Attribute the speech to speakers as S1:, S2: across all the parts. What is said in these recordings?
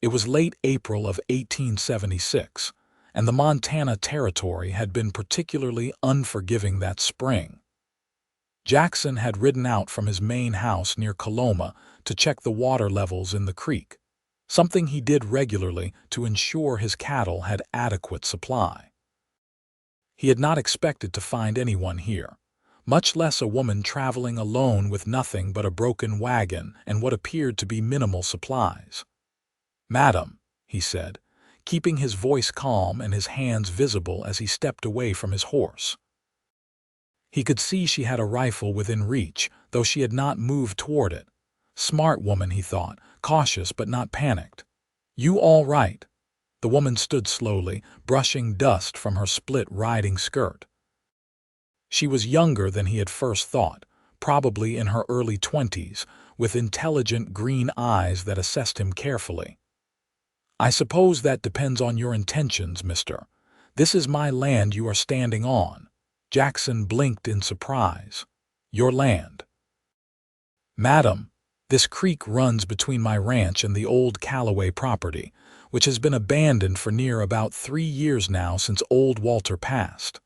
S1: It was late April of 1876, and the Montana Territory had been particularly unforgiving that spring. Jackson had ridden out from his main house near Coloma to check the water levels in the creek, something he did regularly to ensure his cattle had adequate supply. He had not expected to find anyone here, much less a woman traveling alone with nothing but a broken wagon and what appeared to be minimal supplies. "Madam," he said, keeping his voice calm and his hands visible as he stepped away from his horse. He could see she had a rifle within reach, though she had not moved toward it. Smart woman, he thought, cautious but not panicked. "You all right?" The woman stood slowly, brushing dust from her split riding skirt. She was younger than he had first thought, probably in her early 20s, with intelligent green eyes that assessed him carefully. "I suppose that depends on your intentions, mister. This is my land you are standing on." Jackson blinked in surprise. "Your land?" "Madam, this creek runs between my ranch and the old Calloway property, which has been abandoned for near about 3 years now since old Walter passed.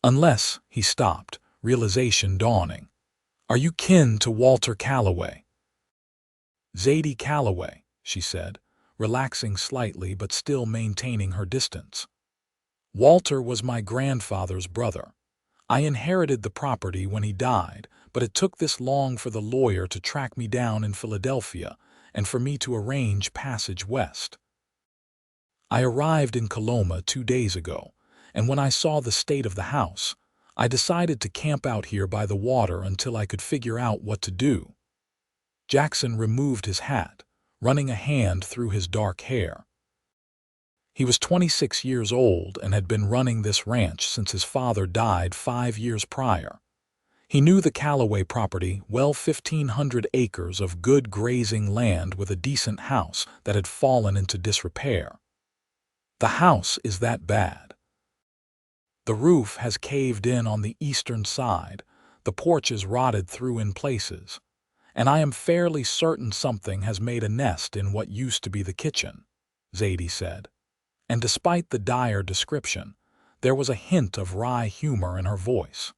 S1: Unless," he stopped, realization dawning. "Are you kin to Walter Calloway?" "Zadie Calloway," she said, relaxing slightly but still maintaining her distance. "Walter was my grandfather's brother. I inherited the property when he died, but it took this long for the lawyer to track me down in Philadelphia and for me to arrange passage west. I arrived in Coloma 2 days ago, and when I saw the state of the house, I decided to camp out here by the water until I could figure out what to do." Jackson removed his hat, running a hand through his dark hair. He was 26 years old and had been running this ranch since his father died 5 years prior. He knew the Calloway property well, 1,500 acres of good grazing land with a decent house that had fallen into disrepair. "The house is that bad. The roof has caved in on the eastern side, the porch is rotted through in places, and I am fairly certain something has made a nest in what used to be the kitchen," Zadie said. And despite the dire description, there was a hint of wry humor in her voice.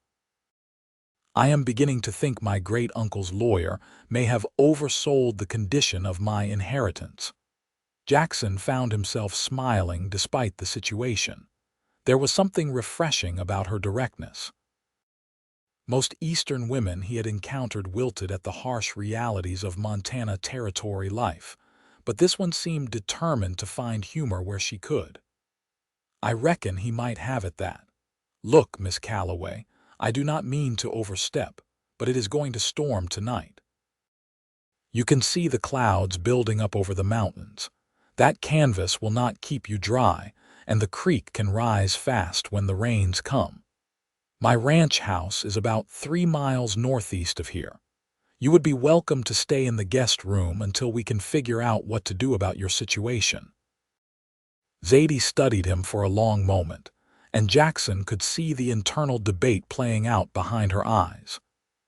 S1: "I am beginning to think my great-uncle's lawyer may have oversold the condition of my inheritance." Jackson found himself smiling despite the situation. There was something refreshing about her directness. Most Eastern women he had encountered wilted at the harsh realities of Montana Territory life, but this one seemed determined to find humor where she could. "I reckon he might have it that. Look, Miss Calloway, I do not mean to overstep, but it is going to storm tonight. You can see the clouds building up over the mountains. That canvas will not keep you dry, and the creek can rise fast when the rains come. My ranch house is about 3 miles northeast of here. You would be welcome to stay in the guest room until we can figure out what to do about your situation." Zadie studied him for a long moment, and Jackson could see the internal debate playing out behind her eyes.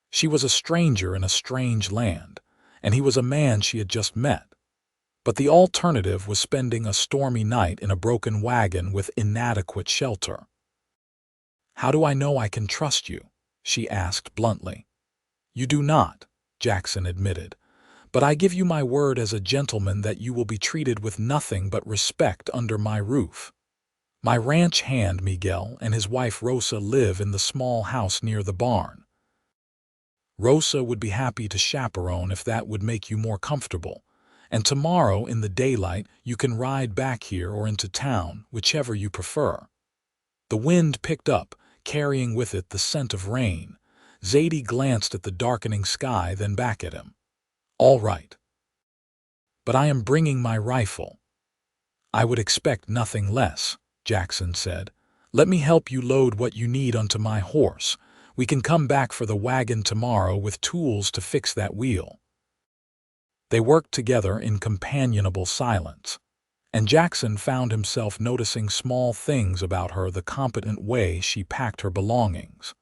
S1: She was a stranger in a strange land, and he was a man she had just met. But the alternative was spending a stormy night in a broken wagon with inadequate shelter. "How do I know I can trust you?" she asked bluntly. "You do not," Jackson admitted, "but I give you my word as a gentleman that you will be treated with nothing but respect under my roof. My ranch hand, Miguel, and his wife Rosa live in the small house near the barn. Rosa would be happy to chaperone if that would make you more comfortable, and tomorrow in the daylight you can ride back here or into town, whichever you prefer." The wind picked up, carrying with it the scent of rain. Zadie glanced at the darkening sky, then back at him. "All right. But I am bringing my rifle." "I would expect nothing less," Jackson said. "Let me help you load what you need onto my horse. We can come back for the wagon tomorrow with tools to fix that wheel." They worked together in companionable silence, and Jackson found himself noticing small things about her: the competent way she packed her belongings,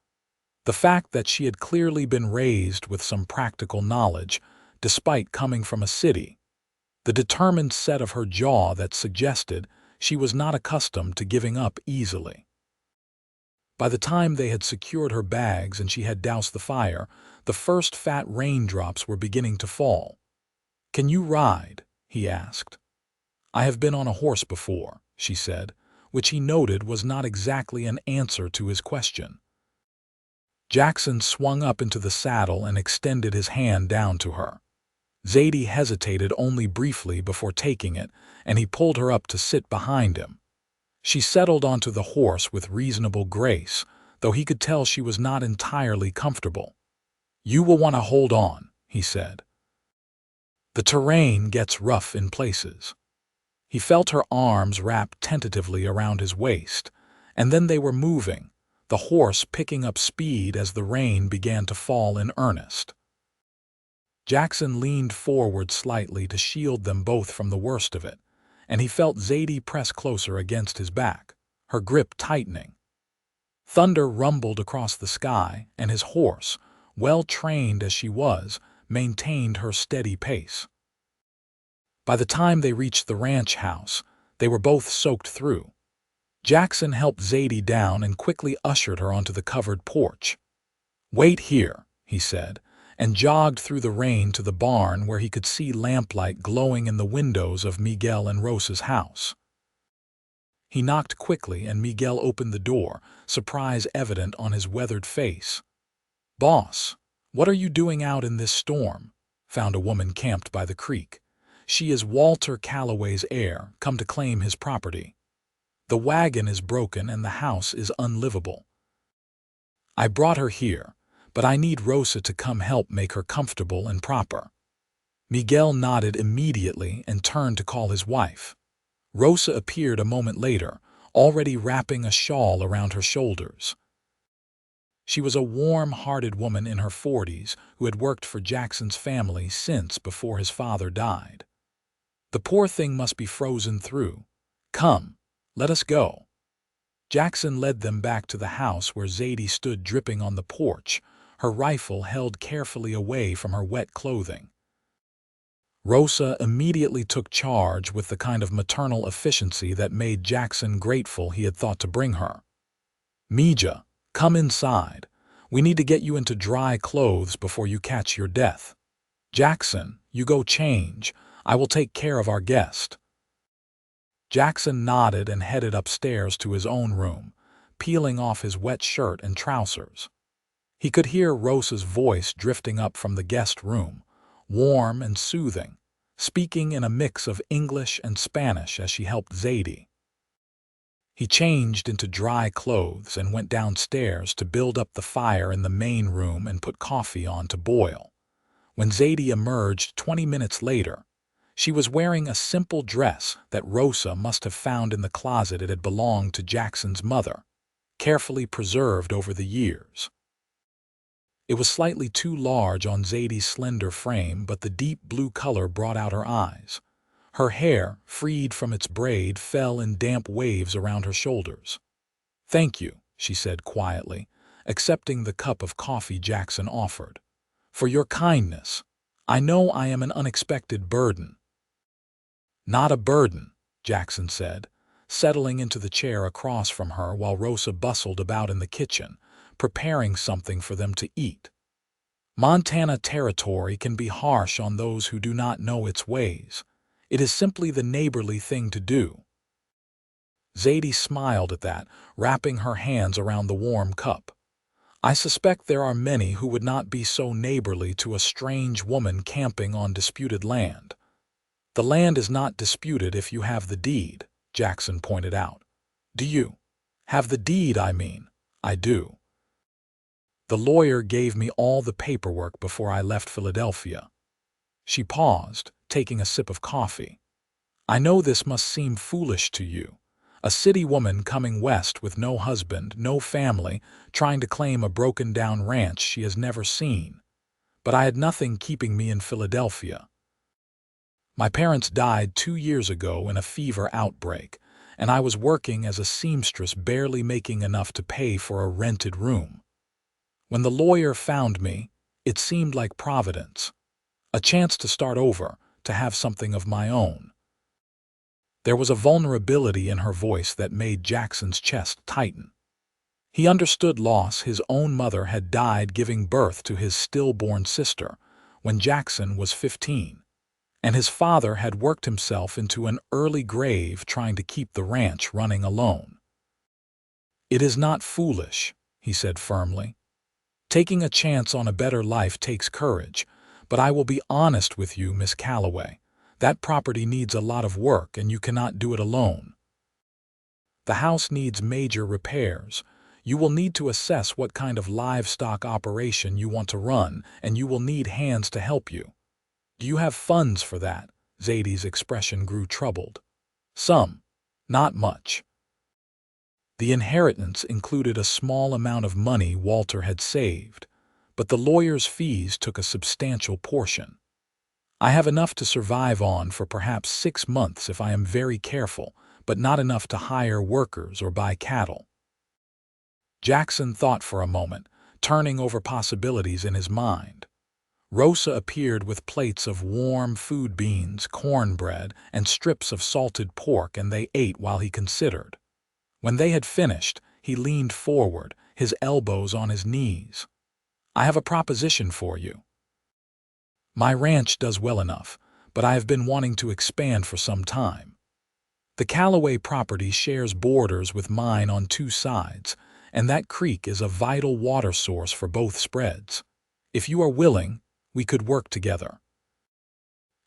S1: the fact that she had clearly been raised with some practical knowledge, despite coming from a city, the determined set of her jaw that suggested she was not accustomed to giving up easily. By the time they had secured her bags and she had doused the fire, the first fat raindrops were beginning to fall. "Can you ride?" he asked. "I have been on a horse before," she said, which he noted was not exactly an answer to his question. Jackson swung up into the saddle and extended his hand down to her. Zadie hesitated only briefly before taking it, and he pulled her up to sit behind him. She settled onto the horse with reasonable grace, though he could tell she was not entirely comfortable. "You will want to hold on," he said. "The terrain gets rough in places." He felt her arms wrap tentatively around his waist, and then they were moving, the horse picking up speed as the rain began to fall in earnest. Jackson leaned forward slightly to shield them both from the worst of it, and he felt Zadie press closer against his back, her grip tightening. Thunder rumbled across the sky, and his horse, well trained as she was, maintained her steady pace. By the time they reached the ranch house, they were both soaked through. Jackson helped Zadie down and quickly ushered her onto the covered porch. "Wait here," he said, and jogged through the rain to the barn where he could see lamplight glowing in the windows of Miguel and Rosa's house. He knocked quickly and Miguel opened the door, surprise evident on his weathered face. "Boss, what are you doing out in this storm?" found a woman camped by the creek. "She is Walter Calloway's heir, come to claim his property. The wagon is broken and the house is unlivable. I brought her here, but I need Rosa to come help make her comfortable and proper." Miguel nodded immediately and turned to call his wife. Rosa appeared a moment later, already wrapping a shawl around her shoulders. She was a warm-hearted woman in her 40s who had worked for Jackson's family since before his father died. "The poor thing must be frozen through. Come, let us go." Jackson led them back to the house where Zadie stood dripping on the porch, her rifle held carefully away from her wet clothing. Rosa immediately took charge with the kind of maternal efficiency that made Jackson grateful he had thought to bring her. "Mija, come inside. We need to get you into dry clothes before you catch your death. Jackson, you go change. I will take care of our guest." Jackson nodded and headed upstairs to his own room, peeling off his wet shirt and trousers. He could hear Rosa's voice drifting up from the guest room, warm and soothing, speaking in a mix of English and Spanish as she helped Zadie. He changed into dry clothes and went downstairs to build up the fire in the main room and put coffee on to boil. When Zadie emerged 20 minutes later, she was wearing a simple dress that Rosa must have found in the closet it had belonged to Jackson's mother, carefully preserved over the years. It was slightly too large on Zadie's slender frame, but the deep blue color brought out her eyes. Her hair, freed from its braid, fell in damp waves around her shoulders. "Thank you," she said quietly, accepting the cup of coffee Jackson offered. "For your kindness. I know I am an unexpected burden." "Not a burden," Jackson said, settling into the chair across from her while Rosa bustled about in the kitchen, preparing something for them to eat. Montana territory can be harsh on those who do not know its ways. It is simply the neighborly thing to do. Zadie smiled at that, wrapping her hands around the warm cup. "I suspect there are many who would not be so neighborly to a strange woman camping on disputed land." "The land is not disputed if you have the deed," Jackson pointed out. "Do you?" "Have the deed, I mean." "I do. The lawyer gave me all the paperwork before I left Philadelphia." She paused, taking a sip of coffee. "I know this must seem foolish to you. A city woman coming west with no husband, no family, trying to claim a broken-down ranch she has never seen. But I had nothing keeping me in Philadelphia. My parents died 2 years ago in a fever outbreak, and I was working as a seamstress, barely making enough to pay for a rented room. When the lawyer found me, it seemed like providence. A chance to start over, to have something of my own." There was a vulnerability in her voice that made Jackson's chest tighten. He understood loss. His own mother had died giving birth to his stillborn sister when Jackson was 15, and his father had worked himself into an early grave trying to keep the ranch running alone. "It is not foolish," he said firmly. "Taking a chance on a better life takes courage, but I will be honest with you, Miss Calloway. That property needs a lot of work and you cannot do it alone. The house needs major repairs. You will need to assess what kind of livestock operation you want to run, and you will need hands to help you. Do you have funds for that?" Zadie's expression grew troubled. "Some. Not much." The inheritance included a small amount of money Walter had saved, but the lawyer's fees took a substantial portion. "I have enough to survive on for perhaps 6 months if I am very careful, but not enough to hire workers or buy cattle." Jackson thought for a moment, turning over possibilities in his mind. Rosa appeared with plates of warm food, beans, cornbread, and strips of salted pork, and they ate while he considered. When they had finished, he leaned forward, his elbows on his knees. "I have a proposition for you. My ranch does well enough, but I have been wanting to expand for some time. The Calloway property shares borders with mine on 2 sides, and that creek is a vital water source for both spreads. If you are willing, we could work together.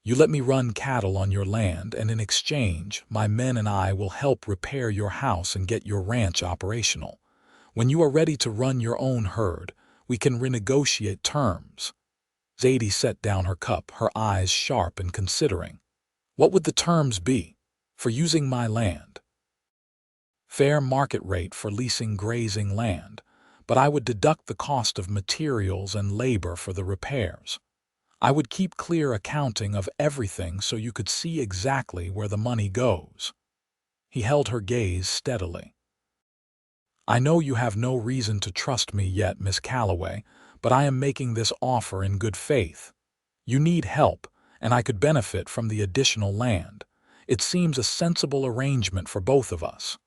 S1: You let me run cattle on your land, and in exchange, my men and I will help repair your house and get your ranch operational. When you are ready to run your own herd, we can renegotiate terms." Zadie set down her cup, her eyes sharp and considering. "What would the terms be for using my land?" "Fair market rate for leasing grazing land, but I would deduct the cost of materials and labor for the repairs. I would keep clear accounting of everything so you could see exactly where the money goes." He held her gaze steadily. "I know you have no reason to trust me yet, Miss Calloway, but I am making this offer in good faith. You need help, and I could benefit from the additional land. It seems a sensible arrangement for both of us."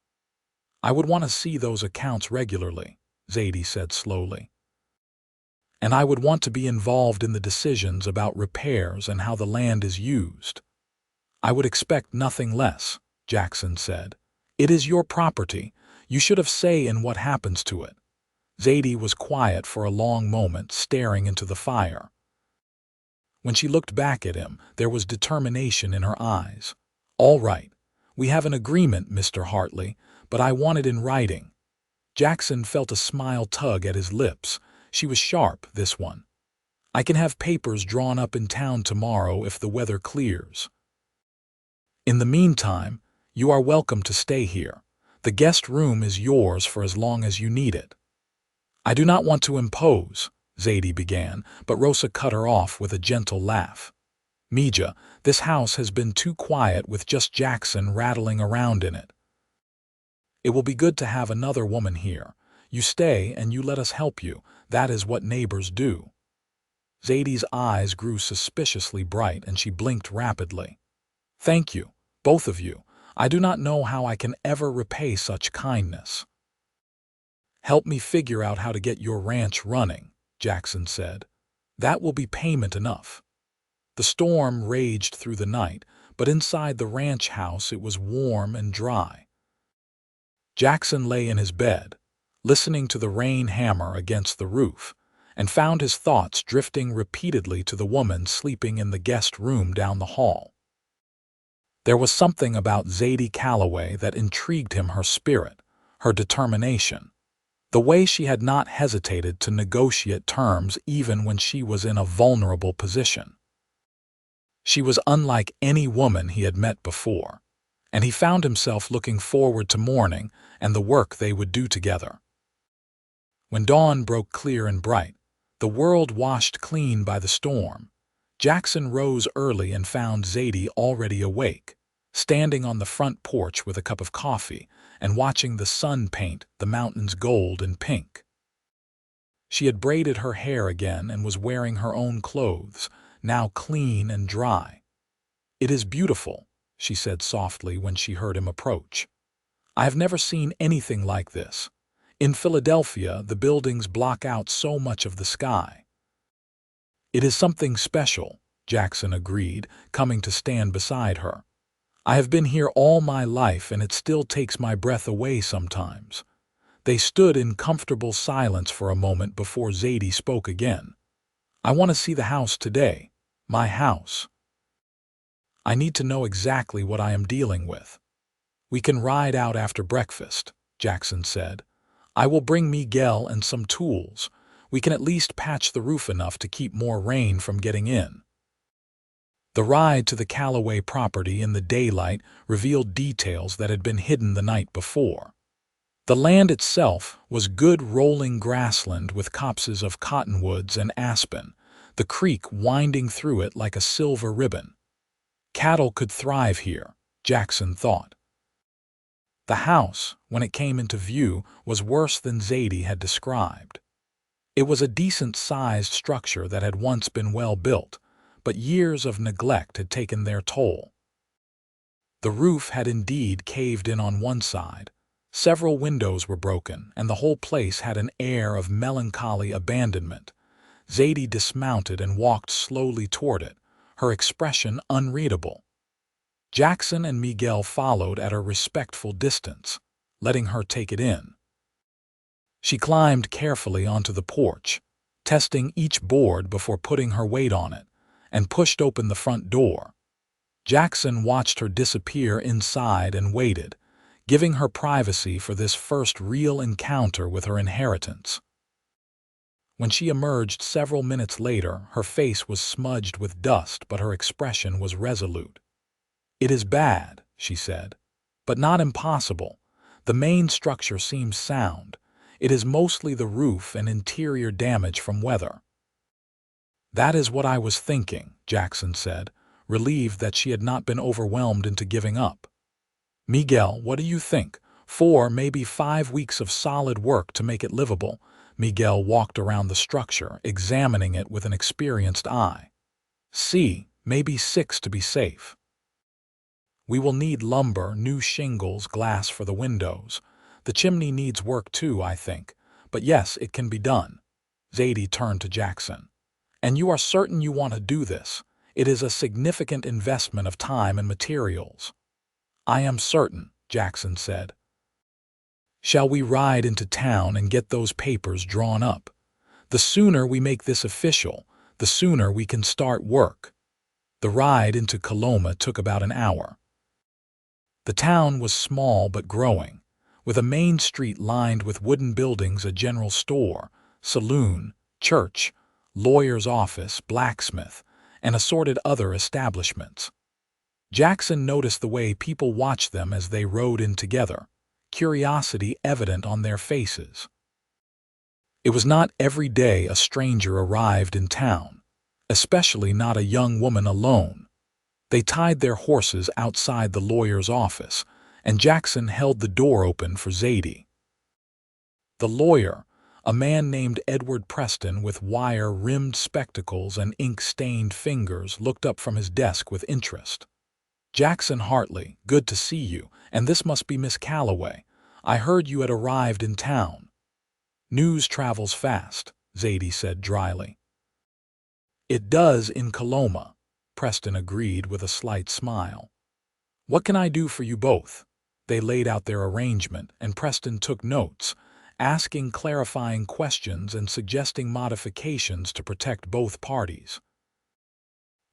S1: "I would want to see those accounts regularly," Zadie said slowly. "And I would want to be involved in the decisions about repairs and how the land is used." "I would expect nothing less," Jackson said. "It is your property. You should have say in what happens to it." Zadie was quiet for a long moment, staring into the fire. When she looked back at him, there was determination in her eyes. "All right. We have an agreement, Mr. Hartley, but I want it in writing." Jackson felt a smile tug at his lips. She was sharp, this one. "I can have papers drawn up in town tomorrow if the weather clears. In the meantime, you are welcome to stay here. The guest room is yours for as long as you need it." "I do not want to impose," Zadie began, but Rosa cut her off with a gentle laugh. "Mija, this house has been too quiet with just Jackson rattling around in it. It will be good to have another woman here. You stay and you let us help you. That is what neighbors do." Zadie's eyes grew suspiciously bright and she blinked rapidly. "Thank you, both of you. I do not know how I can ever repay such kindness." "Help me figure out how to get your ranch running," Jackson said. "That will be payment enough." The storm raged through the night, but inside the ranch house it was warm and dry. Jackson lay in his bed, listening to the rain hammer against the roof, and found his thoughts drifting repeatedly to the woman sleeping in the guest room down the hall. There was something about Zadie Calloway that intrigued him, her spirit, her determination, the way she had not hesitated to negotiate terms even when she was in a vulnerable position. She was unlike any woman he had met before, and he found himself looking forward to morning and the work they would do together. When dawn broke clear and bright, the world washed clean by the storm, Jackson rose early and found Zadie already awake, standing on the front porch with a cup of coffee and watching the sun paint the mountains gold and pink. She had braided her hair again and was wearing her own clothes, now clean and dry. "It is beautiful," she said softly when she heard him approach. "I have never seen anything like this. In Philadelphia, the buildings block out so much of the sky." "It is something special," Jackson agreed, coming to stand beside her. "I have been here all my life and it still takes my breath away sometimes." They stood in comfortable silence for a moment before Zadie spoke again. "I want to see the house today. My house. I need to know exactly what I am dealing with." "We can ride out after breakfast," Jackson said. "I will bring Miguel and some tools. We can at least patch the roof enough to keep more rain from getting in." The ride to the Calloway property in the daylight revealed details that had been hidden the night before. The land itself was good rolling grassland with copses of cottonwoods and aspen, the creek winding through it like a silver ribbon. Cattle could thrive here, Jackson thought. The house, when it came into view, was worse than Zadie had described. It was a decent-sized structure that had once been well built, but years of neglect had taken their toll. The roof had indeed caved in on one side. Several windows were broken, and the whole place had an air of melancholy abandonment. Zadie dismounted and walked slowly toward it, her expression unreadable. Jackson and Miguel followed at a respectful distance, letting her take it in. She climbed carefully onto the porch, testing each board before putting her weight on it, and pushed open the front door. Jackson watched her disappear inside and waited, giving her privacy for this first real encounter with her inheritance. When she emerged several minutes later, her face was smudged with dust, but her expression was resolute. "It is bad," she said, "but not impossible. The main structure seems sound. It is mostly the roof and interior damage from weather." "That is what I was thinking," Jackson said, relieved that she had not been overwhelmed into giving up. "Miguel, what do you think? 4, maybe 5 weeks of solid work to make it livable?" Miguel walked around the structure, examining it with an experienced eye. "See, maybe 6 to be safe. We will need lumber, new shingles, glass for the windows. The chimney needs work too, I think. But yes, it can be done." Zadie turned to Jackson. "And you are certain you want to do this? It is a significant investment of time and materials." "I am certain," Jackson said. "Shall we ride into town and get those papers drawn up? The sooner we make this official, the sooner we can start work." The ride into Coloma took about an hour. The town was small but growing, with a main street lined with wooden buildings, a general store, saloon, church, lawyer's office, blacksmith, and assorted other establishments. Jackson noticed the way people watched them as they rode in together, curiosity evident on their faces. It was not every day a stranger arrived in town, especially not a young woman alone. They tied their horses outside the lawyer's office, and Jackson held the door open for Zadie. The lawyer, a man named Edward Preston with wire-rimmed spectacles and ink-stained fingers, looked up from his desk with interest. "Jackson Hartley, good to see you, and this must be Miss Calloway. I heard you had arrived in town." "News travels fast," Zadie said dryly. "It does in Coloma," Preston agreed with a slight smile. "What can I do for you both?" They laid out their arrangement, and Preston took notes, asking clarifying questions and suggesting modifications to protect both parties.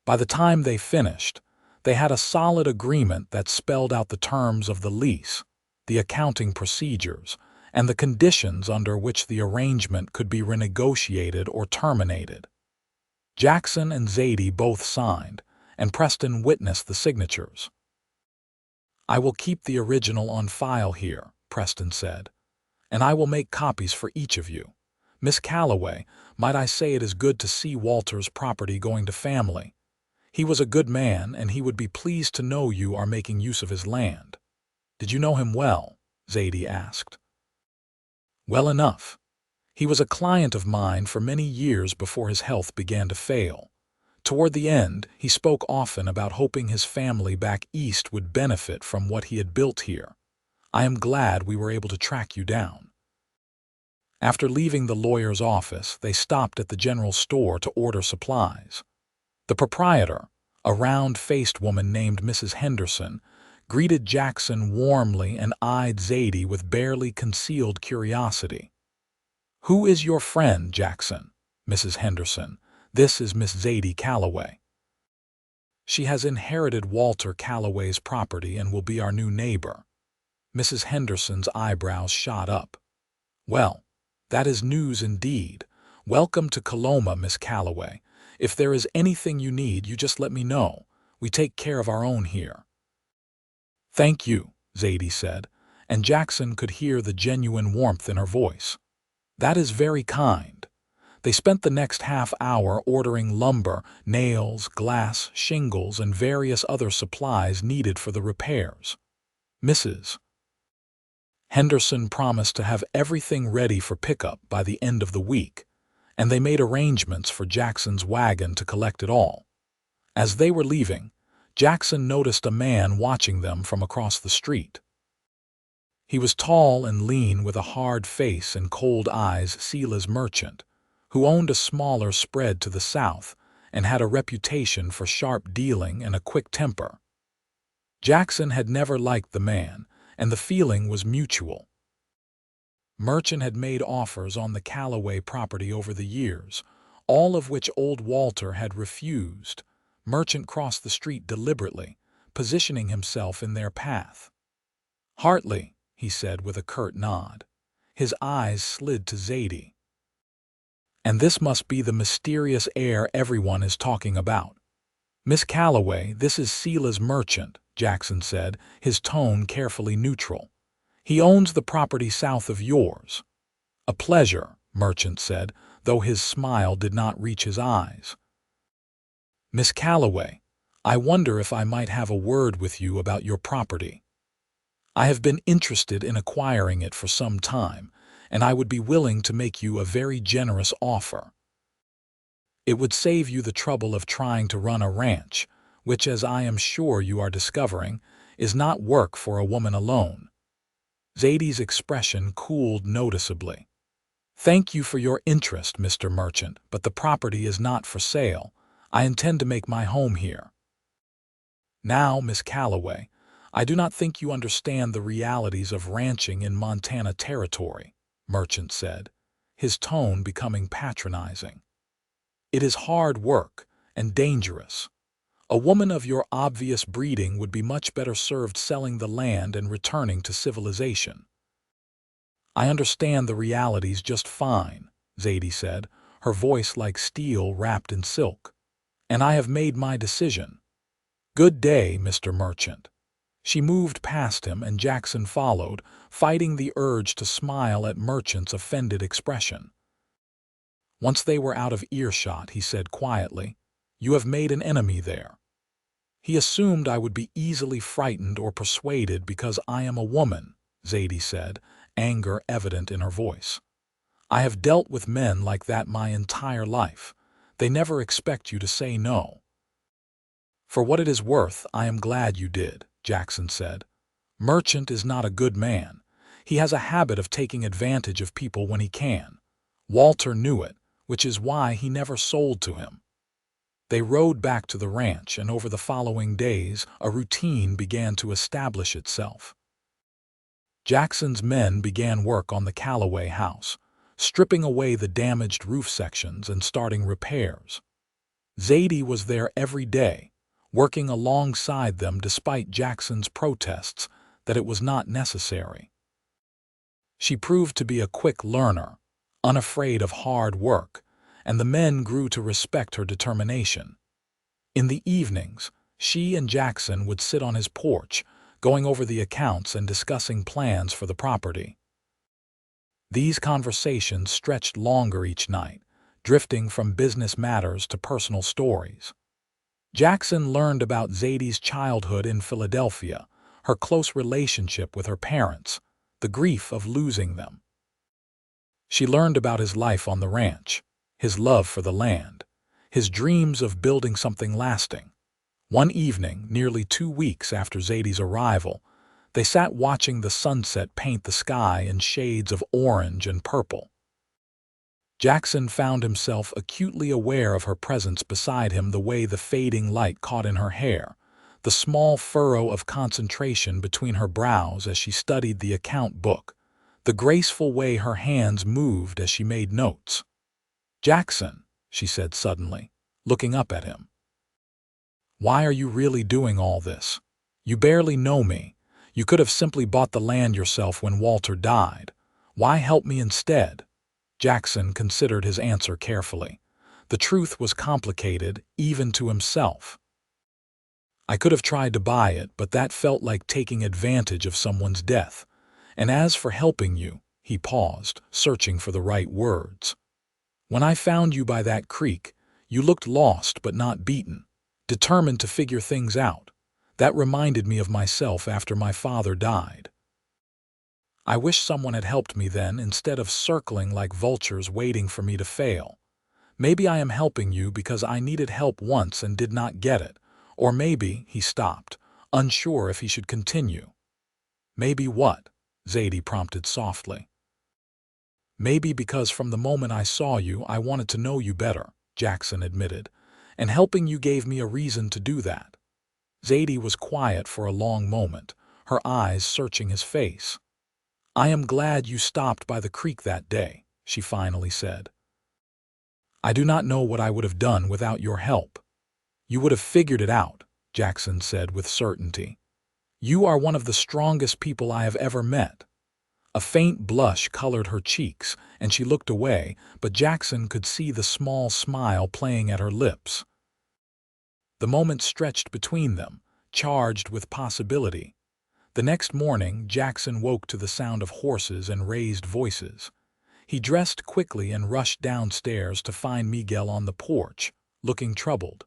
S1: By the time they finished, they had a solid agreement that spelled out the terms of the lease, the accounting procedures, and the conditions under which the arrangement could be renegotiated or terminated. Jackson and Zadie both signed, and Preston witnessed the signatures. "I will keep the original on file here," Preston said, "and I will make copies for each of you. Miss Calloway, might I say it is good to see Walter's property going to family. He was a good man, and he would be pleased to know you are making use of his land." "Did you know him well?" Zadie asked. "Well enough. He was a client of mine for many years before his health began to fail. Toward the end, he spoke often about hoping his family back east would benefit from what he had built here. I am glad we were able to track you down. After leaving the lawyer's office, they stopped at the general store to order supplies. The proprietor, a round-faced woman named Mrs. Henderson, greeted Jackson warmly and eyed Zadie with barely concealed curiosity. "Who is your friend, Jackson?" "Mrs. Henderson. This is Miss Zadie Calloway. She has inherited Walter Calloway's property and will be our new neighbor." Mrs. Henderson's eyebrows shot up. "Well, that is news indeed. Welcome to Coloma, Miss Calloway. If there is anything you need, you just let me know. We take care of our own here." "Thank you," Zadie said, and Jackson could hear the genuine warmth in her voice. "That is very kind." They spent the next half hour ordering lumber, nails, glass, shingles, and various other supplies needed for the repairs. Mrs. Henderson promised to have everything ready for pickup by the end of the week, and they made arrangements for Jackson's wagon to collect it all. As they were leaving, Jackson noticed a man watching them from across the street. He was tall and lean with a hard face and cold eyes. Sila's merchant, who owned a smaller spread to the south and had a reputation for sharp dealing and a quick temper. Jackson had never liked the man, and the feeling was mutual. Merchant had made offers on the Calloway property over the years, all of which old Walter had refused. Merchant crossed the street deliberately, positioning himself in their path. "Hartley," he said with a curt nod. His eyes slid to Zadie. "And this must be the mysterious heir everyone is talking about." "Miss Calloway, this is Sila's merchant," Jackson said, his tone carefully neutral. "He owns the property south of yours." "A pleasure," Merchant said, though his smile did not reach his eyes. "Miss Calloway, I wonder if I might have a word with you about your property. I have been interested in acquiring it for some time, and I would be willing to make you a very generous offer. It would save you the trouble of trying to run a ranch, which, as I am sure you are discovering, is not work for a woman alone." Zadie's expression cooled noticeably. "Thank you for your interest, Mr. Merchant, but the property is not for sale. I intend to make my home here." "Now, Miss Calloway, I do not think you understand the realities of ranching in Montana Territory," Merchant said, his tone becoming patronizing. "It is hard work and dangerous. A woman of your obvious breeding would be much better served selling the land and returning to civilization." "I understand the realities just fine," Zadie said, her voice like steel wrapped in silk. "And I have made my decision. Good day, Mr. Merchant." She moved past him, and Jackson followed, fighting the urge to smile at Merchant's offended expression. Once they were out of earshot, he said quietly, "You have made an enemy there." "He assumed I would be easily frightened or persuaded because I am a woman," Zadie said, anger evident in her voice. "I have dealt with men like that my entire life. They never expect you to say no." "For what it is worth, I am glad you did," Jackson said. "Merchant is not a good man. He has a habit of taking advantage of people when he can. Walter knew it, which is why he never sold to him." They rode back to the ranch, and over the following days, a routine began to establish itself. Jackson's men began work on the Calloway house, stripping away the damaged roof sections and starting repairs. Zadie was there every day, working alongside them despite Jackson's protests that it was not necessary. She proved to be a quick learner, unafraid of hard work, and the men grew to respect her determination. In the evenings, she and Jackson would sit on his porch, going over the accounts and discussing plans for the property. These conversations stretched longer each night, drifting from business matters to personal stories. Jackson learned about Zadie's childhood in Philadelphia, her close relationship with her parents, the grief of losing them. She learned about his life on the ranch, his love for the land, his dreams of building something lasting. One evening, nearly 2 weeks after Zadie's arrival, they sat watching the sunset paint the sky in shades of orange and purple. Jackson found himself acutely aware of her presence beside him, the way the fading light caught in her hair, the small furrow of concentration between her brows as she studied the account book, the graceful way her hands moved as she made notes. "Jackson," she said suddenly, looking up at him. "Why are you really doing all this? You barely know me. You could have simply bought the land yourself when Walter died. Why help me instead?" Jackson considered his answer carefully. The truth was complicated, even to himself. "I could have tried to buy it, but that felt like taking advantage of someone's death. And as for helping you," he paused, searching for the right words. "When I found you by that creek, you looked lost but not beaten, determined to figure things out. That reminded me of myself after my father died. I wish someone had helped me then, instead of circling like vultures waiting for me to fail. Maybe I am helping you because I needed help once and did not get it. Or maybe," he stopped, unsure if he should continue. "Maybe what?" Zadie prompted softly. "Maybe because from the moment I saw you, I wanted to know you better," Jackson admitted, "and helping you gave me a reason to do that." Zadie was quiet for a long moment, her eyes searching his face. "I am glad you stopped by the creek that day," she finally said. "I do not know what I would have done without your help." "You would have figured it out," Jackson said with certainty. "You are one of the strongest people I have ever met." A faint blush colored her cheeks, and she looked away, but Jackson could see the small smile playing at her lips. The moment stretched between them, charged with possibility. The next morning, Jackson woke to the sound of horses and raised voices. He dressed quickly and rushed downstairs to find Miguel on the porch, looking troubled.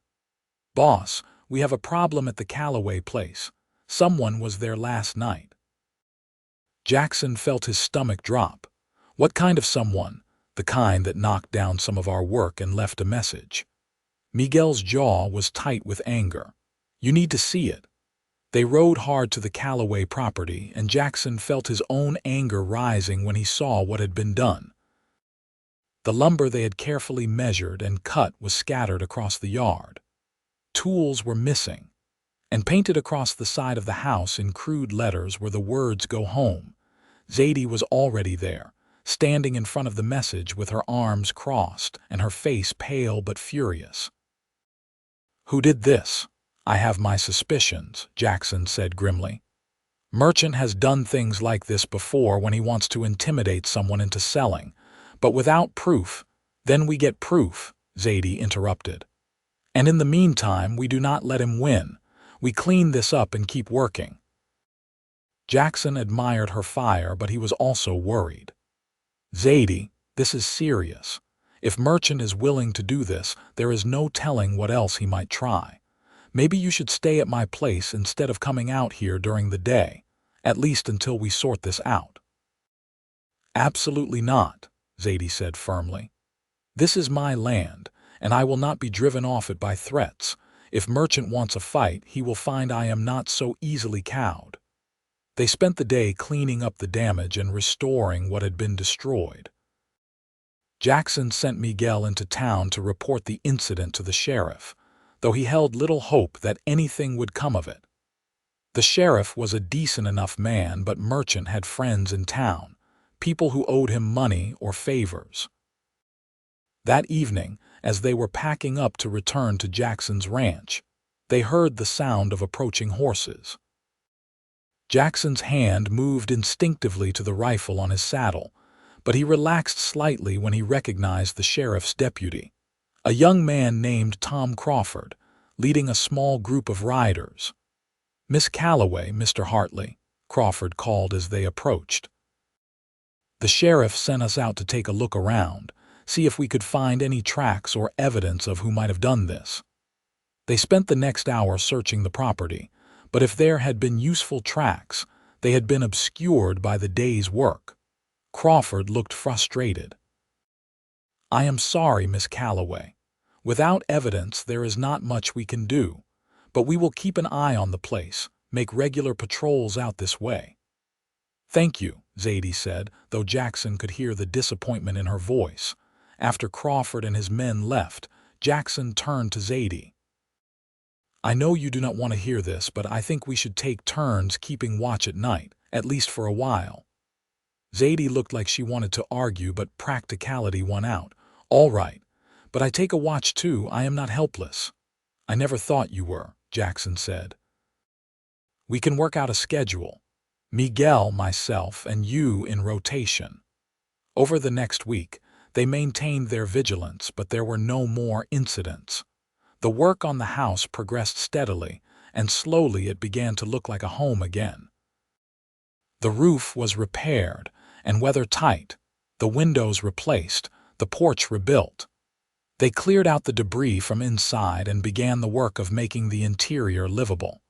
S1: "Boss, we have a problem at the Calloway place. Someone was there last night." Jackson felt his stomach drop. "What kind of someone?" "The kind that knocked down some of our work and left a message." Miguel's jaw was tight with anger. "You need to see it." They rode hard to the Calloway property, and Jackson felt his own anger rising when he saw what had been done. The lumber they had carefully measured and cut was scattered across the yard. Tools were missing, and painted across the side of the house in crude letters were the words "Go home." Zadie was already there, standing in front of the message with her arms crossed and her face pale but furious. "Who did this?" "I have my suspicions," Jackson said grimly. "Merchant has done things like this before when he wants to intimidate someone into selling, but without proof." "Then we get proof," Zadie interrupted. "And in the meantime, we do not let him win. We clean this up and keep working." Jackson admired her fire, but he was also worried. "Zadie, this is serious. If Merchant is willing to do this, there is no telling what else he might try. Maybe you should stay at my place instead of coming out here during the day, at least until we sort this out." "Absolutely not," Zadie said firmly. "This is my land, and I will not be driven off it by threats. If Merchant wants a fight, he will find I am not so easily cowed." They spent the day cleaning up the damage and restoring what had been destroyed. Jackson sent Miguel into town to report the incident to the sheriff, though he held little hope that anything would come of it. The sheriff was a decent enough man, but Merchant had friends in town, people who owed him money or favors. That evening, as they were packing up to return to Jackson's ranch, they heard the sound of approaching horses. Jackson's hand moved instinctively to the rifle on his saddle, but he relaxed slightly when he recognized the sheriff's deputy, a young man named Tom Crawford, leading a small group of riders. "Miss Calloway, Mr. Hartley," Crawford called as they approached. "The sheriff sent us out to take a look around, see if we could find any tracks or evidence of who might have done this." They spent the next hour searching the property, but if there had been useful tracks, they had been obscured by the day's work. Crawford looked frustrated. "I am sorry, Miss Calloway. Without evidence, there is not much we can do, but we will keep an eye on the place, make regular patrols out this way." "Thank you," Zadie said, though Jackson could hear the disappointment in her voice. After Crawford and his men left, Jackson turned to Zadie. "I know you do not want to hear this, but I think we should take turns keeping watch at night, at least for a while." Zadie looked like she wanted to argue, but practicality won out. "All right, but I take a watch too. I am not helpless." "I never thought you were," Jackson said. "We can work out a schedule. Miguel, myself, and you in rotation." Over the next week, they maintained their vigilance, but there were no more incidents. The work on the house progressed steadily, and slowly it began to look like a home again. The roof was repaired and weather-tight, the windows replaced, the porch rebuilt. They cleared out the debris from inside and began the work of making the interior livable.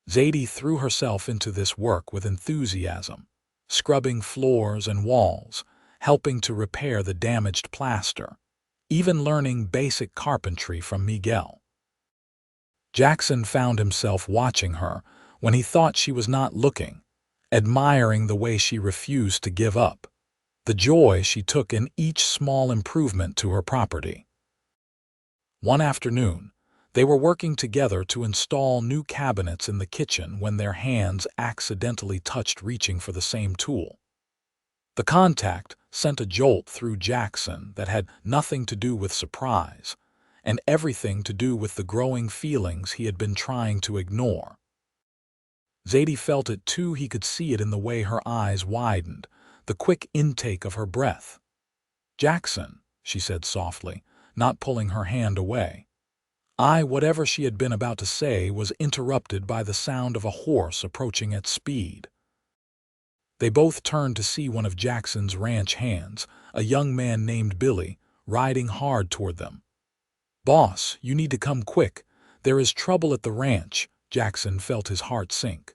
S1: Zadie threw herself into this work with enthusiasm, scrubbing floors and walls, helping to repair the damaged plaster, even learning basic carpentry from Miguel. Jackson found himself watching her when he thought she was not looking, admiring the way she refused to give up, the joy she took in each small improvement to her property. One afternoon, they were working together to install new cabinets in the kitchen when their hands accidentally touched reaching for the same tool. The contact sent a jolt through Jackson that had nothing to do with surprise, and everything to do with the growing feelings he had been trying to ignore. Zadie felt it too. He could see it in the way her eyes widened, the quick intake of her breath. "Jackson," she said softly, not pulling her hand away. Whatever she had been about to say was interrupted by the sound of a horse approaching at speed. They both turned to see one of Jackson's ranch hands, a young man named Billy, riding hard toward them. "Boss, you need to come quick. There is trouble at the ranch." Jackson felt his heart sink.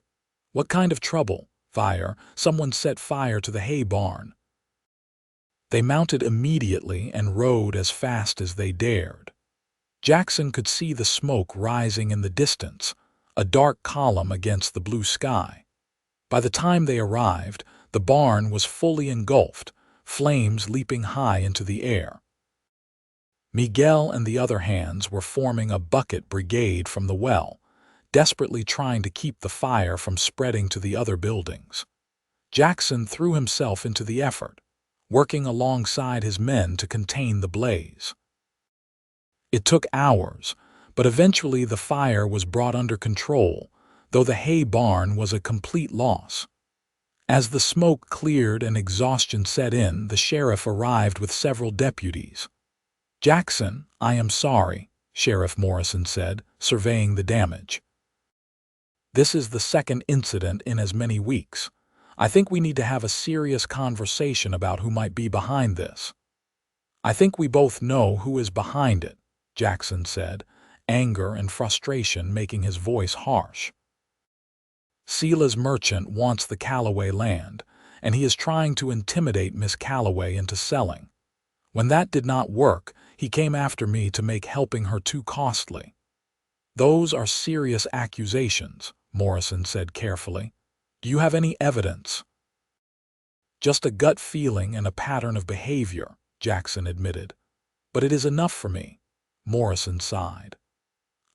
S1: "What kind of trouble?" "Fire. Someone set fire to the hay barn." They mounted immediately and rode as fast as they dared. Jackson could see the smoke rising in the distance, a dark column against the blue sky. By the time they arrived, the barn was fully engulfed, flames leaping high into the air. Miguel and the other hands were forming a bucket brigade from the well, desperately trying to keep the fire from spreading to the other buildings. Jackson threw himself into the effort, working alongside his men to contain the blaze. It took hours, but eventually the fire was brought under control, though the hay barn was a complete loss. As the smoke cleared and exhaustion set in, the sheriff arrived with several deputies. "Jackson, I am sorry," Sheriff Morrison said, surveying the damage. "This is the second incident in as many weeks. I think we need to have a serious conversation about who might be behind this." "I think we both know who is behind it," Jackson said, anger and frustration making his voice harsh. "Sela's merchant wants the Calloway land, and he is trying to intimidate Miss Calloway into selling. When that did not work, he came after me to make helping her too costly." "Those are serious accusations," Morrison said carefully. "Do you have any evidence?" "Just a gut feeling and a pattern of behavior," Jackson admitted. "But it is enough for me." Morrison sighed.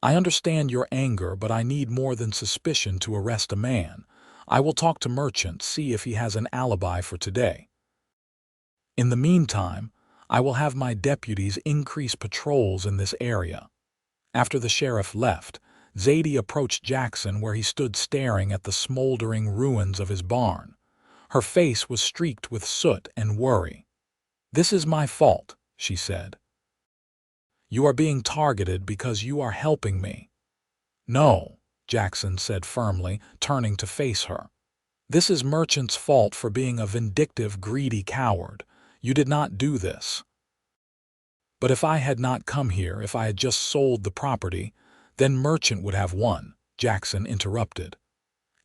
S1: "I understand your anger, but I need more than suspicion to arrest a man. I will talk to Merchant, see if he has an alibi for today. In the meantime, I will have my deputies increase patrols in this area." After the sheriff left, Zadie approached Jackson where he stood staring at the smoldering ruins of his barn. Her face was streaked with soot and worry. "This is my fault," she said. "You are being targeted because you are helping me." "No," Jackson said firmly, turning to face her. "This is Merchant's fault for being a vindictive, greedy coward. You did not do this." "But if I had not come here, if I had just sold the property, then Merchant would have won," Jackson interrupted.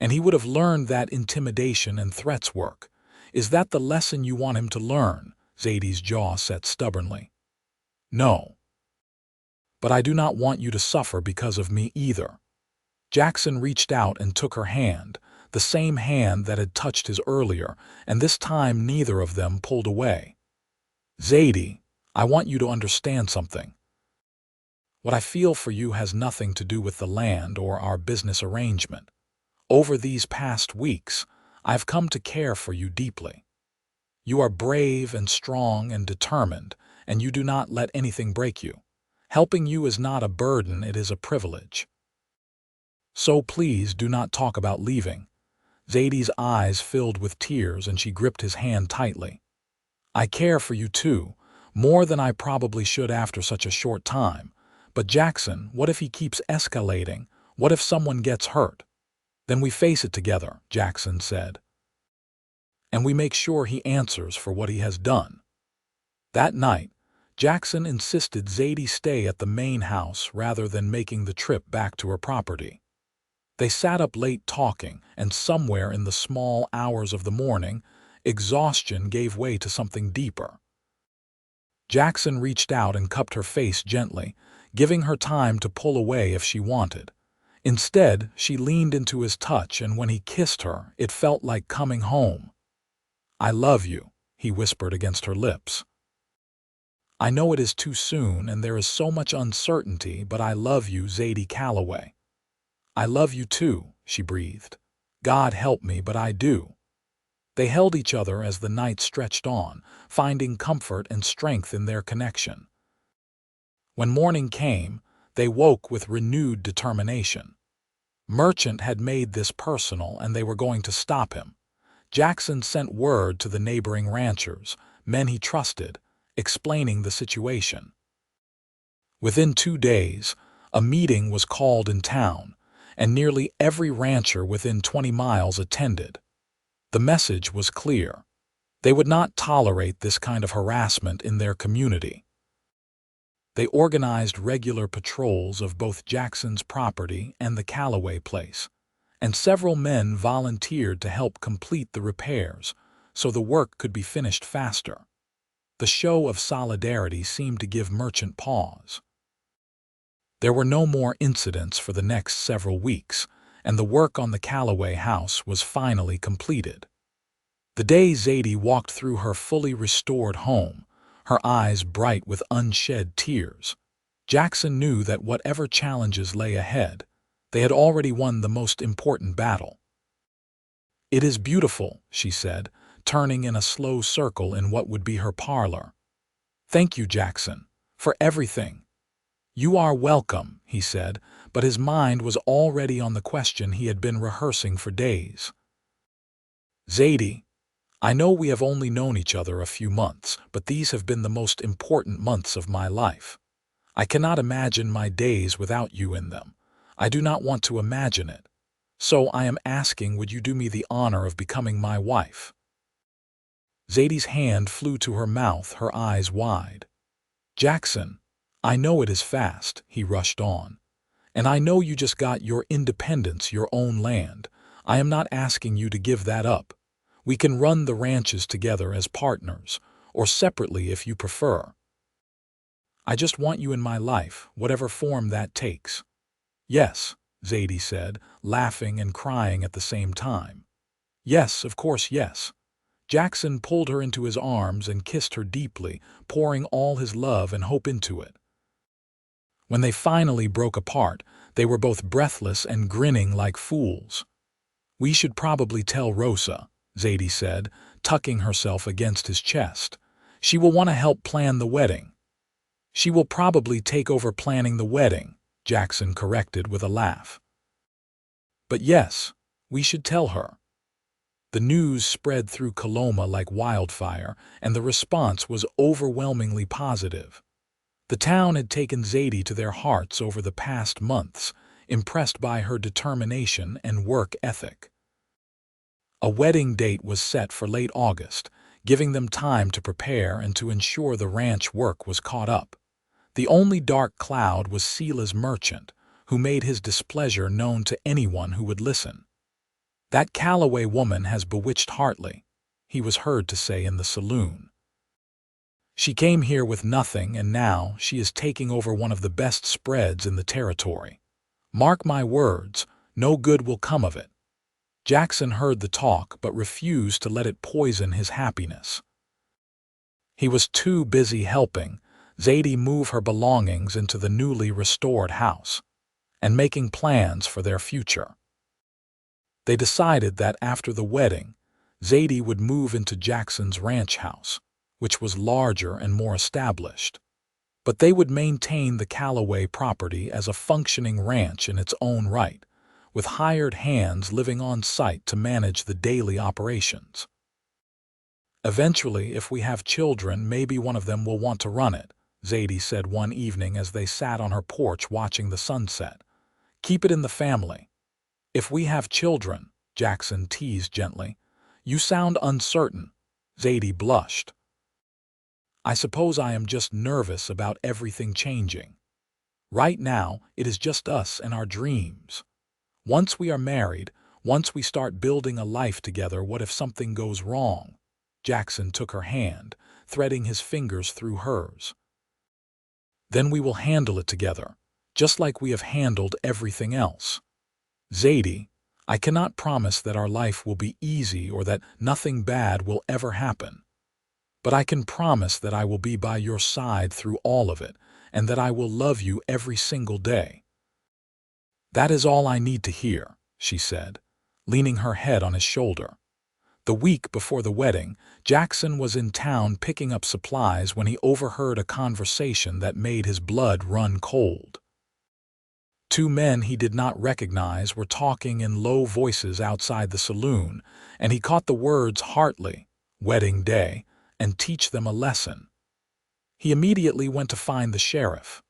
S1: "And he would have learned that intimidation and threats work. Is that the lesson you want him to learn?" Zadie's jaw set stubbornly. "No. but I do not want you to suffer because of me either." Jackson reached out and took her hand, the same hand that had touched his earlier, and this time neither of them pulled away. "Zadie, I want you to understand something. What I feel for you has nothing to do with the land or our business arrangement. Over these past weeks, I've come to care for you deeply. You are brave and strong and determined, and you do not let anything break you. Helping you is not a burden, it is a privilege. So please do not talk about leaving." Zadie's eyes filled with tears and she gripped his hand tightly. "I care for you too, more than I probably should after such a short time. But Jackson, what if he keeps escalating? What if someone gets hurt?" "Then we face it together," Jackson said. "And we make sure he answers for what he has done." That night, Jackson insisted Zadie stay at the main house rather than making the trip back to her property. They sat up late talking, and somewhere in the small hours of the morning, exhaustion gave way to something deeper. Jackson reached out and cupped her face gently, giving her time to pull away if she wanted. Instead, she leaned into his touch, and when he kissed her, it felt like coming home. "I love you," he whispered against her lips. "I know it is too soon and there is so much uncertainty, but I love you, Zadie Calloway." "I love you too," she breathed. "God help me, but I do." They held each other as the night stretched on, finding comfort and strength in their connection. When morning came, they woke with renewed determination. Merchant had made this personal and they were going to stop him. Jackson sent word to the neighboring ranchers, men he trusted, explaining the situation. Within 2 days, a meeting was called in town, and nearly every rancher within 20 miles attended. The message was clear. They would not tolerate this kind of harassment in their community. They organized regular patrols of both Jackson's property and the Calloway place, and several men volunteered to help complete the repairs so the work could be finished faster. The show of solidarity seemed to give Merchant pause. There were no more incidents for the next several weeks, and the work on the Calloway house was finally completed. The day Zadie walked through her fully restored home, her eyes bright with unshed tears, Jackson knew that whatever challenges lay ahead, they had already won the most important battle. "It is beautiful," she said, turning in a slow circle in what would be her parlor. "Thank you, Jackson, for everything." "You are welcome," he said, but his mind was already on the question he had been rehearsing for days. "Zadie, I know we have only known each other a few months, but these have been the most important months of my life. I cannot imagine my days without you in them. I do not want to imagine it. So I am asking, would you do me the honor of becoming my wife?" Zadie's hand flew to her mouth, her eyes wide. "Jackson, I know it is fast," he rushed on. "And I know you just got your independence, your own land. I am not asking you to give that up. We can run the ranches together as partners, or separately if you prefer. I just want you in my life, whatever form that takes." "Yes," Zadie said, laughing and crying at the same time. "Yes, of course, yes." Jackson pulled her into his arms and kissed her deeply, pouring all his love and hope into it. When they finally broke apart, they were both breathless and grinning like fools. "We should probably tell Rosa," Zadie said, tucking herself against his chest. "She will want to help plan the wedding." "She will probably take over planning the wedding," Jackson corrected with a laugh. "But yes, we should tell her." The news spread through Coloma like wildfire, and the response was overwhelmingly positive. The town had taken Zadie to their hearts over the past months, impressed by her determination and work ethic. A wedding date was set for late August, giving them time to prepare and to ensure the ranch work was caught up. The only dark cloud was Sela's Merchant, who made his displeasure known to anyone who would listen. "That Calloway woman has bewitched Hartley," he was heard to say in the saloon. She came here with nothing, and now she is taking over one of the best spreads in the territory. Mark my words, no good will come of it." Jackson heard the talk but refused to let it poison his happiness. He was too busy helping Zadie move her belongings into the newly restored house and making plans for their future. They decided that after the wedding, Zadie would move into Jackson's ranch house, which was larger and more established. But they would maintain the Calloway property as a functioning ranch in its own right, with hired hands living on site to manage the daily operations. "Eventually, if we have children, maybe one of them will want to run it," Zadie said one evening as they sat on her porch watching the sunset. "Keep it in the family." "If we have children," Jackson teased gently. "You sound uncertain." Zadie blushed. "I suppose I am just nervous about everything changing. Right now, it is just us and our dreams. Once we are married, once we start building a life together, what if something goes wrong?" Jackson took her hand, threading his fingers through hers. "Then we will handle it together, just like we have handled everything else. Zadie, I cannot promise that our life will be easy or that nothing bad will ever happen. But I can promise that I will be by your side through all of it, and that I will love you every single day." "That is all I need to hear," she said, leaning her head on his shoulder. The week before the wedding, Jackson was in town picking up supplies when he overheard a conversation that made his blood run cold. Two men he did not recognize were talking in low voices outside the saloon, and he caught the words Hartley, wedding day, and teach them a lesson. He immediately went to find the sheriff.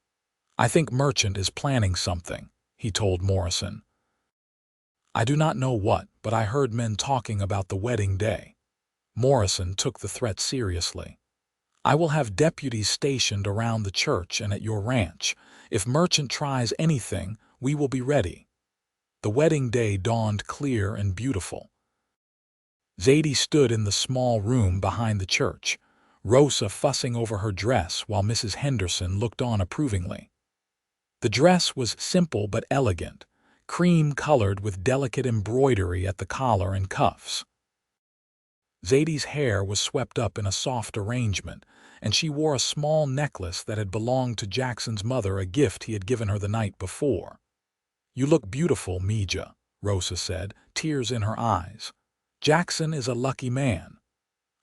S1: "I think Merchant is planning something," he told Morrison. "I do not know what, but I heard men talking about the wedding day." Morrison took the threat seriously. "I will have deputies stationed around the church and at your ranch. If Merchant tries anything, we will be ready." The wedding day dawned clear and beautiful. Zadie stood in the small room behind the church, Rosa fussing over her dress while Mrs. Henderson looked on approvingly. The dress was simple but elegant, cream-colored with delicate embroidery at the collar and cuffs. Zadie's hair was swept up in a soft arrangement, and she wore a small necklace that had belonged to Jackson's mother, a gift he had given her the night before. "You look beautiful, Mija," Rosa said, tears in her eyes. "Jackson is a lucky man."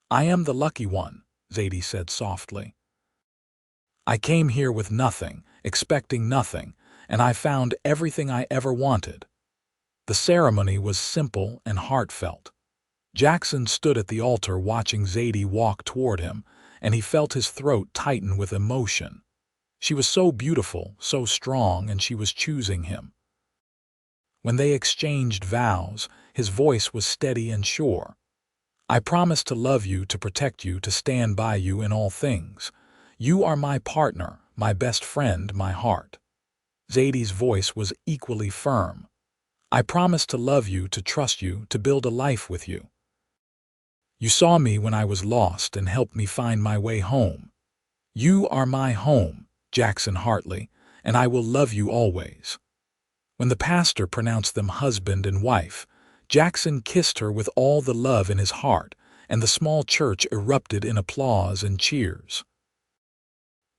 S1: "I am the lucky one," Zadie said softly. "I came here with nothing, expecting nothing, and I found everything I ever wanted." The ceremony was simple and heartfelt. Jackson stood at the altar watching Zadie walk toward him, and he felt his throat tighten with emotion. She was so beautiful, so strong, and she was choosing him. When they exchanged vows, his voice was steady and sure. "I promise to love you, to protect you, to stand by you in all things. You are my partner, my best friend, my heart." Zadie's voice was equally firm. "I promise to love you, to trust you, to build a life with you. You saw me when I was lost and helped me find my way home. You are my home, Jackson Hartley, and I will love you always." When the pastor pronounced them husband and wife, Jackson kissed her with all the love in his heart, and the small church erupted in applause and cheers.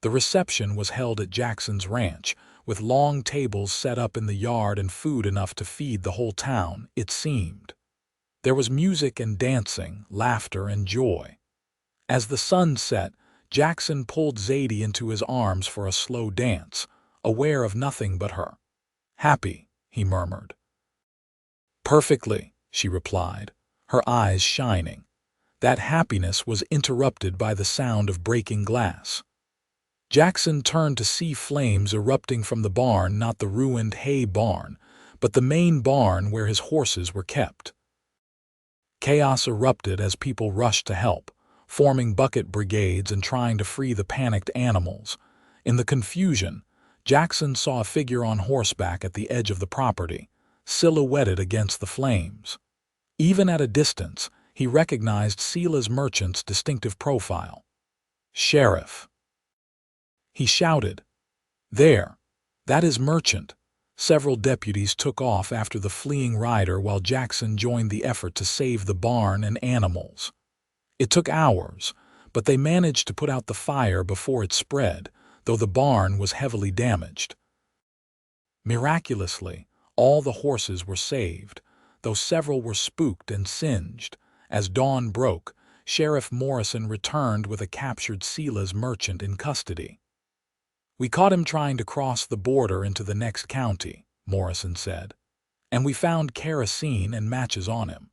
S1: The reception was held at Jackson's ranch, with long tables set up in the yard and food enough to feed the whole town, it seemed. There was music and dancing, laughter and joy. As the sun set, Jackson pulled Zadie into his arms for a slow dance, aware of nothing but her. "Happy," he murmured. "Perfectly," she replied, her eyes shining. That happiness was interrupted by the sound of breaking glass. Jackson turned to see flames erupting from the barn, not the ruined hay barn, but the main barn where his horses were kept. Chaos erupted as people rushed to help, forming bucket brigades and trying to free the panicked animals. In the confusion, Jackson saw a figure on horseback at the edge of the property, silhouetted against the flames. Even at a distance, he recognized Sela's Merchant's distinctive profile. "Sheriff!" he shouted. "There! That is Merchant!" Several deputies took off after the fleeing rider while Jackson joined the effort to save the barn and animals. It took hours, but they managed to put out the fire before it spread, though the barn was heavily damaged. Miraculously, all the horses were saved, though several were spooked and singed. As dawn broke, Sheriff Morrison returned with a captured Sila's merchant in custody. "We caught him trying to cross the border into the next county," Morrison said, "and we found kerosene and matches on him.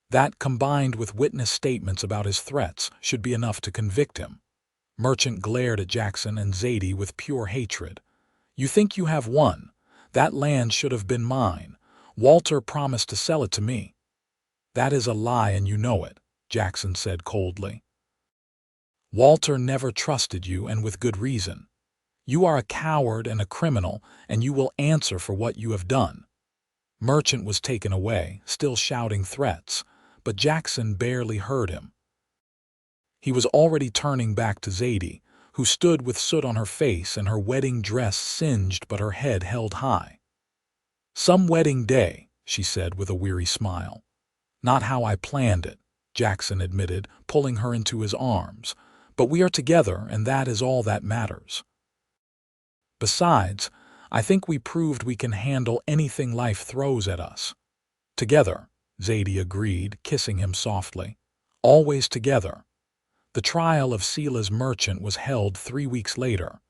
S1: That, combined with witness statements about his threats, should be enough to convict him." Merchant glared at Jackson and Zadie with pure hatred. "You think you have won? That land should have been mine. Walter promised to sell it to me." "That is a lie and you know it," Jackson said coldly. "Walter never trusted you, and with good reason. You are a coward and a criminal, and you will answer for what you have done." Merchant was taken away, still shouting threats, but Jackson barely heard him. He was already turning back to Zadie, who stood with soot on her face and her wedding dress singed but her head held high. "Some wedding day," she said with a weary smile. "Not how I planned it," Jackson admitted, pulling her into his arms. "But we are together, and that is all that matters. Besides, I think we proved we can handle anything life throws at us." "Together," Zadie agreed, kissing him softly. "Always together." The trial of Sila's merchant was held 3 weeks later.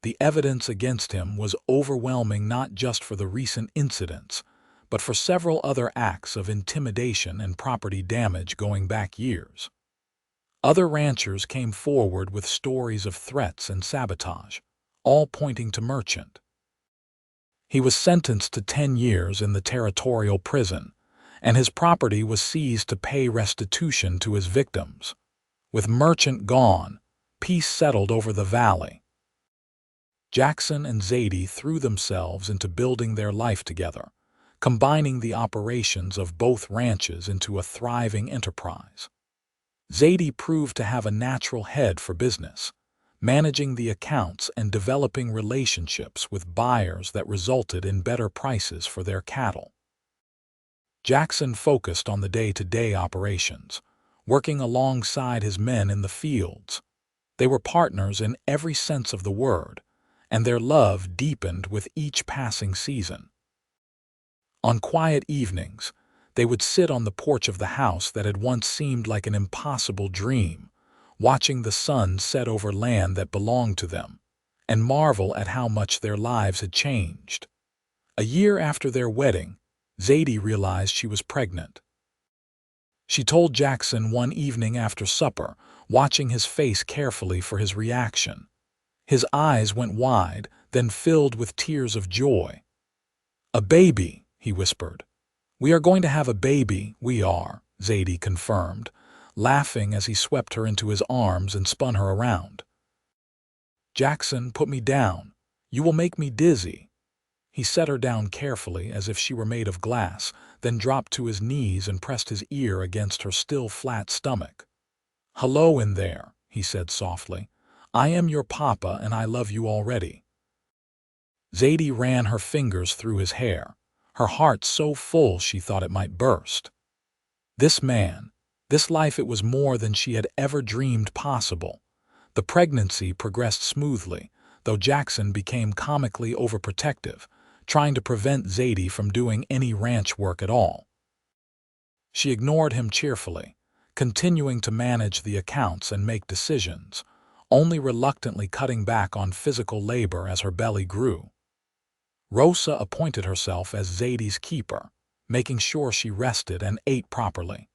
S1: The evidence against him was overwhelming, not just for the recent incidents, but for several other acts of intimidation and property damage going back years. Other ranchers came forward with stories of threats and sabotage, all pointing to Merchant. He was sentenced to 10 years in the territorial prison, and his property was seized to pay restitution to his victims. With Merchant gone, peace settled over the valley. Jackson and Zadie threw themselves into building their life together, combining the operations of both ranches into a thriving enterprise. Zadie proved to have a natural head for business, managing the accounts and developing relationships with buyers that resulted in better prices for their cattle. Jackson focused on the day-to-day operations, working alongside his men in the fields. They were partners in every sense of the word, and their love deepened with each passing season. On quiet evenings, they would sit on the porch of the house that had once seemed like an impossible dream, watching the sun set over land that belonged to them, and marvel at how much their lives had changed. A year after their wedding, Zadie realized she was pregnant. She told Jackson one evening after supper, watching his face carefully for his reaction. His eyes went wide, then filled with tears of joy. "A baby," he whispered. "We are going to have a baby, we are," Zadie confirmed, laughing as he swept her into his arms and spun her around. "Jackson, put me down. You will make me dizzy." He set her down carefully as if she were made of glass, then dropped to his knees and pressed his ear against her still flat stomach. "Hello in there," he said softly. "I am your papa and I love you already." Zadie ran her fingers through his hair, her heart so full she thought it might burst. This man, this life, it was more than she had ever dreamed possible. The pregnancy progressed smoothly, though Jackson became comically overprotective, trying to prevent Zadie from doing any ranch work at all. She ignored him cheerfully, continuing to manage the accounts and make decisions, only reluctantly cutting back on physical labor as her belly grew. Rosa appointed herself as Zadie's keeper, making sure she rested and ate properly.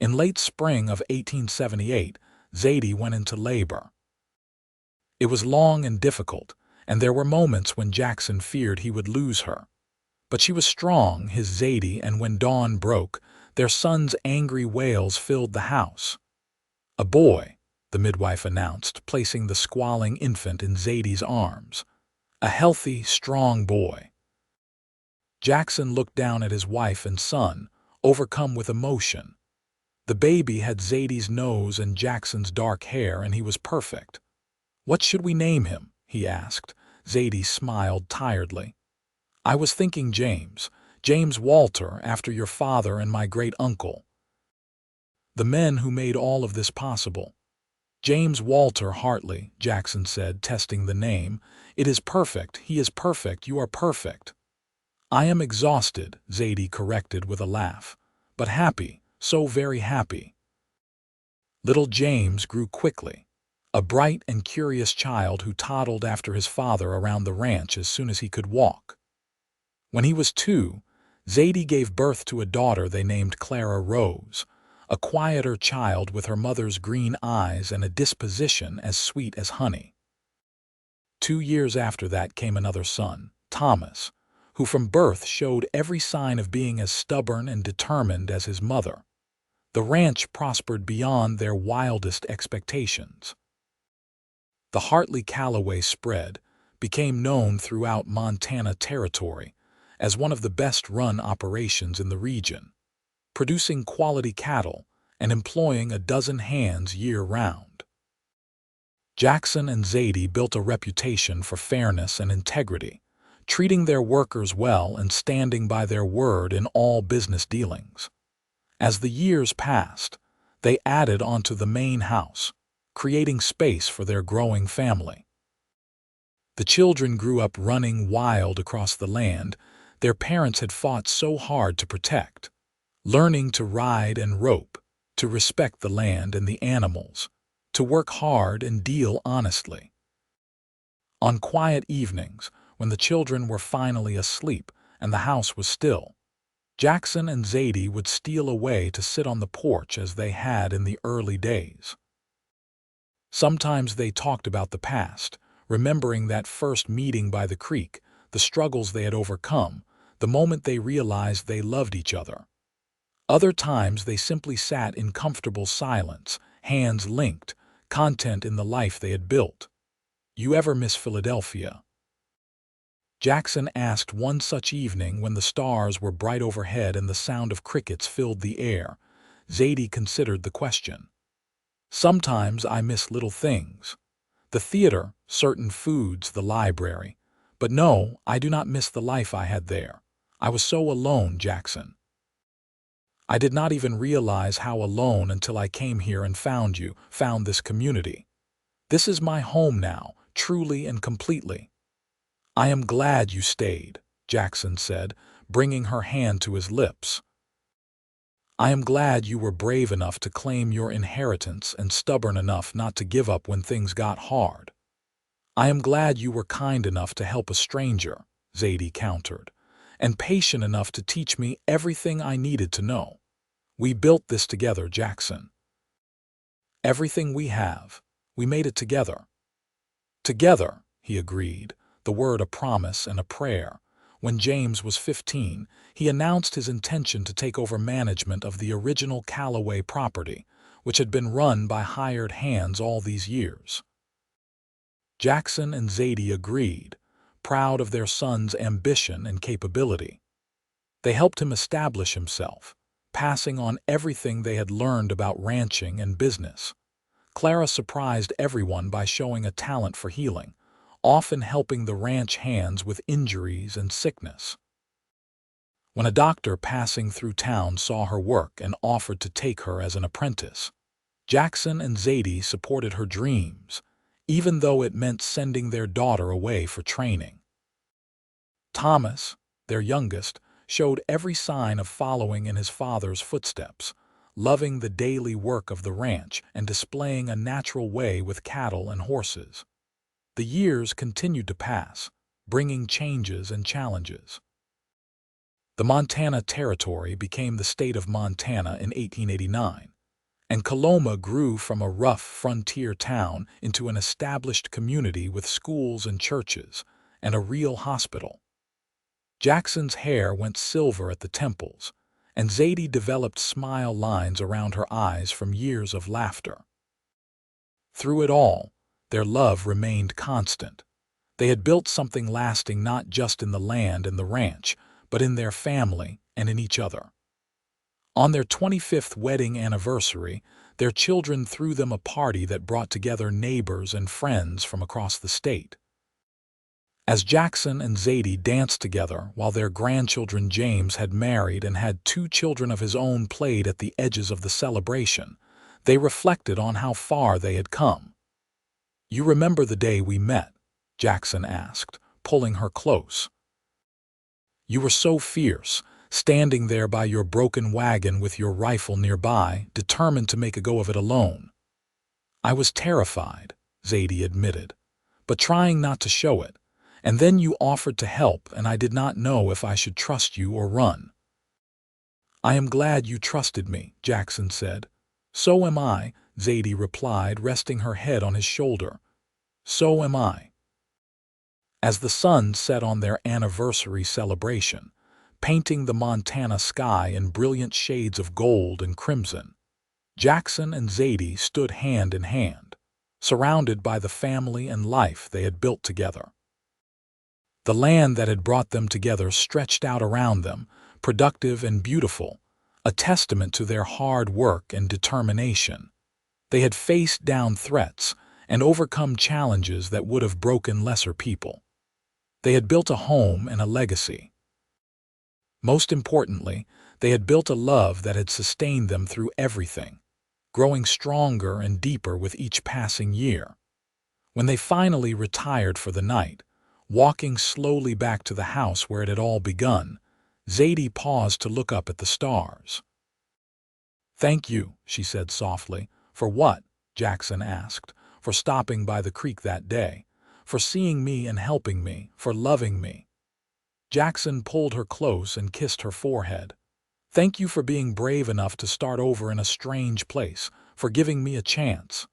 S1: In late spring of 1878, Zadie went into labor. It was long and difficult, and there were moments when Jackson feared he would lose her. But she was strong, his Zadie, and when dawn broke, their son's angry wails filled the house. "A boy," the midwife announced, placing the squalling infant in Zadie's arms. "A healthy, strong boy." Jackson looked down at his wife and son, overcome with emotion. The baby had Zadie's nose and Jackson's dark hair, and he was perfect. "What should we name him?" he asked. Zadie smiled tiredly. "I was thinking James Walter, after your father and my great-uncle. The men who made all of this possible." "James Walter Hartley," Jackson said, testing the name. "It is perfect. He is perfect. You are perfect." "I am exhausted," Zadie corrected with a laugh, "but happy, so very happy." Little James grew quickly, a bright and curious child who toddled after his father around the ranch as soon as he could walk. When he was 2, Zadie gave birth to a daughter they named Clara Rose, a quieter child with her mother's green eyes and a disposition as sweet as honey. 2 years after that came another son, Thomas, who from birth showed every sign of being as stubborn and determined as his mother. The ranch prospered beyond their wildest expectations. The Hartley Calloway spread became known throughout Montana Territory as one of the best-run operations in the region, producing quality cattle and employing a dozen hands year-round. Jackson and Zadie built a reputation for fairness and integrity, treating their workers well and standing by their word in all business dealings. As the years passed, they added onto the main house, creating space for their growing family. The children grew up running wild across the land their parents had fought so hard to protect, learning to ride and rope, to respect the land and the animals, to work hard and deal honestly. On quiet evenings, when the children were finally asleep and the house was still, Jackson and Zadie would steal away to sit on the porch as they had in the early days. Sometimes they talked about the past, remembering that first meeting by the creek, the struggles they had overcome, the moment they realized they loved each other. Other times they simply sat in comfortable silence, hands linked, content in the life they had built. "You ever miss Philadelphia?" Jackson asked one such evening when the stars were bright overhead and the sound of crickets filled the air. Zadie considered the question. "Sometimes I miss little things. The theater, certain foods, the library. But no, I do not miss the life I had there. I was so alone, Jackson. I did not even realize how alone until I came here and found you, found this community. This is my home now, truly and completely." "I am glad you stayed," Jackson said, bringing her hand to his lips. "I am glad you were brave enough to claim your inheritance and stubborn enough not to give up when things got hard. I am glad you were kind enough to help a stranger," Zadie countered, "and patient enough to teach me everything I needed to know. We built this together, Jackson. Everything we have, we made it together." "Together," he agreed, the word a promise and a prayer. When James was 15, he announced his intention to take over management of the original Calloway property, which had been run by hired hands all these years. Jackson and Zadie agreed, proud of their son's ambition and capability. They helped him establish himself, passing on everything they had learned about ranching and business. Clara surprised everyone by showing a talent for healing, often helping the ranch hands with injuries and sickness. When a doctor passing through town saw her work and offered to take her as an apprentice, Jackson and Zadie supported her dreams, even though it meant sending their daughter away for training. Thomas, their youngest, showed every sign of following in his father's footsteps, loving the daily work of the ranch and displaying a natural way with cattle and horses. The years continued to pass, bringing changes and challenges. The Montana Territory became the state of Montana in 1889, and Coloma grew from a rough frontier town into an established community with schools and churches, and a real hospital. Jackson's hair went silver at the temples, and Zadie developed smile lines around her eyes from years of laughter. Through it all, their love remained constant. They had built something lasting not just in the land and the ranch, but in their family and in each other. On their 25th wedding anniversary, their children threw them a party that brought together neighbors and friends from across the state. As Jackson and Zadie danced together while their grandchildren James had married and had 2 children of his own played at the edges of the celebration, they reflected on how far they had come. "You remember the day we met?" Jackson asked, pulling her close. "You were so fierce, standing there by your broken wagon with your rifle nearby, determined to make a go of it alone." "I was terrified," Zadie admitted, "but trying not to show it. And then you offered to help, and I did not know if I should trust you or run." "I am glad you trusted me," Jackson said. "So am I," Zadie replied, resting her head on his shoulder. "So am I." As the sun set on their anniversary celebration, painting the Montana sky in brilliant shades of gold and crimson, Jackson and Zadie stood hand in hand, surrounded by the family and life they had built together. The land that had brought them together stretched out around them, productive and beautiful, a testament to their hard work and determination. They had faced down threats and overcome challenges that would have broken lesser people. They had built a home and a legacy. Most importantly, they had built a love that had sustained them through everything, growing stronger and deeper with each passing year. When they finally retired for the night, walking slowly back to the house where it had all begun, Zadie paused to look up at the stars. "Thank you," she said softly. "For what?" Jackson asked. "For stopping by the creek that day, for seeing me and helping me, for loving me." Jackson pulled her close and kissed her forehead. "Thank you for being brave enough to start over in a strange place, for giving me a chance,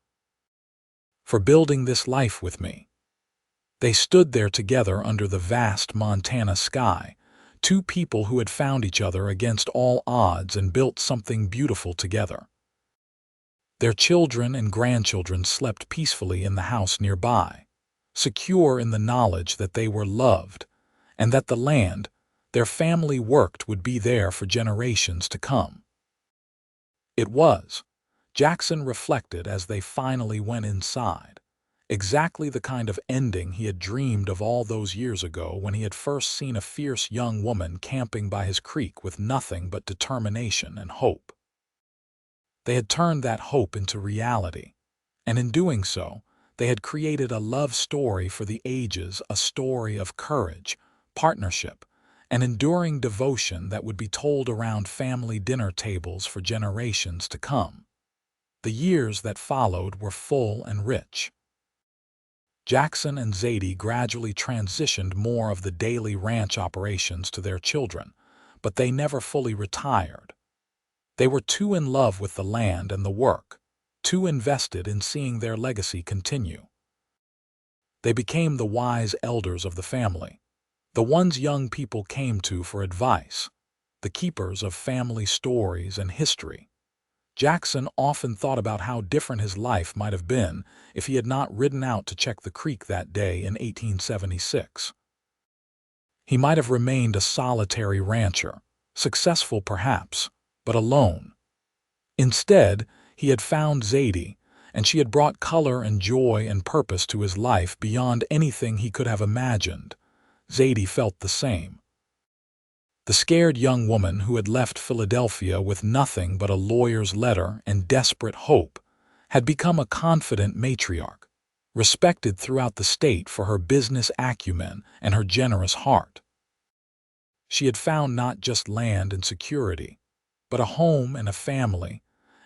S1: for building this life with me." They stood there together under the vast Montana sky, 2 people who had found each other against all odds and built something beautiful together. Their children and grandchildren slept peacefully in the house nearby, secure in the knowledge that they were loved and that the land their family worked would be there for generations to come. It was, Jackson reflected as they finally went inside, exactly the kind of ending he had dreamed of all those years ago when he had first seen a fierce young woman camping by his creek with nothing but determination and hope. They had turned that hope into reality, and in doing so, they had created a love story for the ages, a story of courage, partnership, and enduring devotion that would be told around family dinner tables for generations to come. The years that followed were full and rich. Jackson and Zadie gradually transitioned more of the daily ranch operations to their children, but they never fully retired. They were too in love with the land and the work, too invested in seeing their legacy continue. They became the wise elders of the family, the ones young people came to for advice, the keepers of family stories and history. Jackson often thought about how different his life might have been if he had not ridden out to check the creek that day in 1876. He might have remained a solitary rancher, successful perhaps, but alone. Instead, he had found Zadie, and she had brought color and joy and purpose to his life beyond anything he could have imagined. Zadie felt the same. The scared young woman who had left Philadelphia with nothing but a lawyer's letter and desperate hope had become a confident matriarch, respected throughout the state for her business acumen and her generous heart. She had found not just land and security, but a home and a family,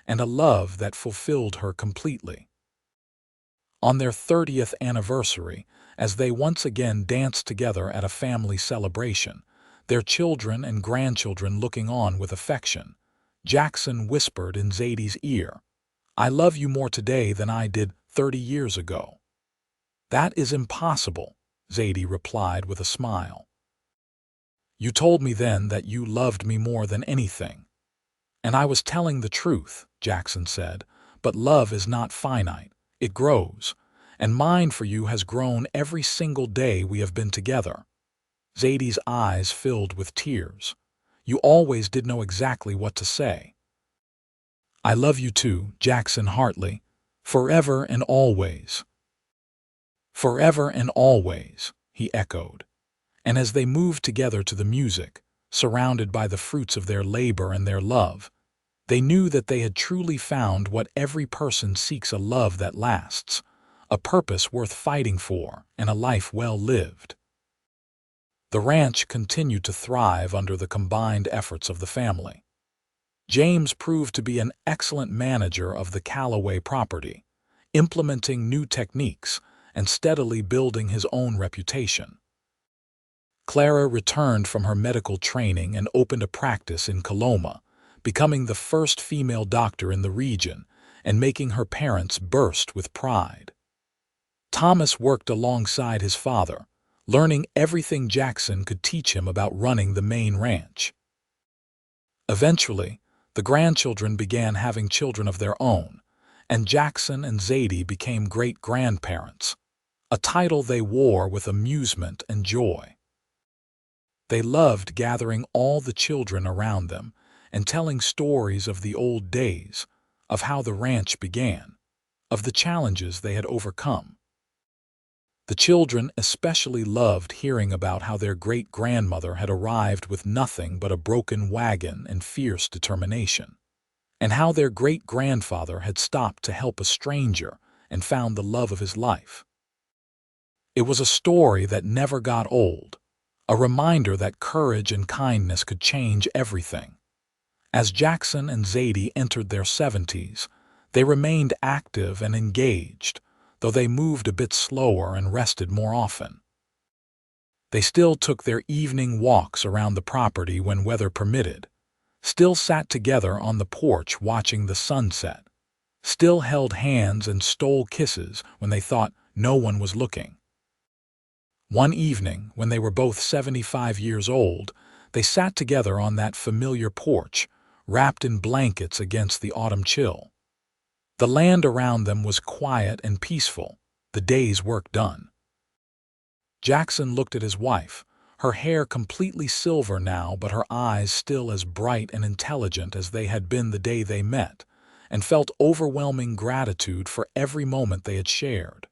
S1: and a love that fulfilled her completely. On their 30th anniversary, as they once again danced together at a family celebration, their children and grandchildren looking on with affection, Jackson whispered in Zadie's ear, "I love you more today than I did 30 years ago." "That is impossible," Zadie replied with a smile. "You told me then that you loved me more than anything." "And I was telling the truth," Jackson said, "but love is not finite. It grows, and mine for you has grown every single day we have been together." Zadie's eyes filled with tears. You always did know exactly what to say. I love you too, Jackson Hartley. Forever and always. Forever and always, he echoed. And as they moved together to the music, surrounded by the fruits of their labor and their love, they knew that they had truly found what every person seeks: a love that lasts, a purpose worth fighting for, and a life well lived. The ranch continued to thrive under the combined efforts of the family. James proved to be an excellent manager of the Calloway property, implementing new techniques and steadily building his own reputation. Clara returned from her medical training and opened a practice in Coloma, becoming the first female doctor in the region and making her parents burst with pride. Thomas worked alongside his father, learning everything Jackson could teach him about running the main ranch. Eventually, the grandchildren began having children of their own, and Jackson and Zadie became great-grandparents, a title they wore with amusement and joy. They loved gathering all the children around them and telling stories of the old days, of how the ranch began, of the challenges they had overcome. The children especially loved hearing about how their great-grandmother had arrived with nothing but a broken wagon and fierce determination, and how their great-grandfather had stopped to help a stranger and found the love of his life. It was a story that never got old, a reminder that courage and kindness could change everything. As Jackson and Zadie entered their 70s, they remained active and engaged, though they moved a bit slower and rested more often. They still took their evening walks around the property when weather permitted, still sat together on the porch watching the sunset, still held hands and stole kisses when they thought no one was looking. One evening, when they were both 75 years old, they sat together on that familiar porch, wrapped in blankets against the autumn chill. The land around them was quiet and peaceful, the day's work done. Jackson looked at his wife, her hair completely silver now but her eyes still as bright and intelligent as they had been the day they met, and felt overwhelming gratitude for every moment they had shared.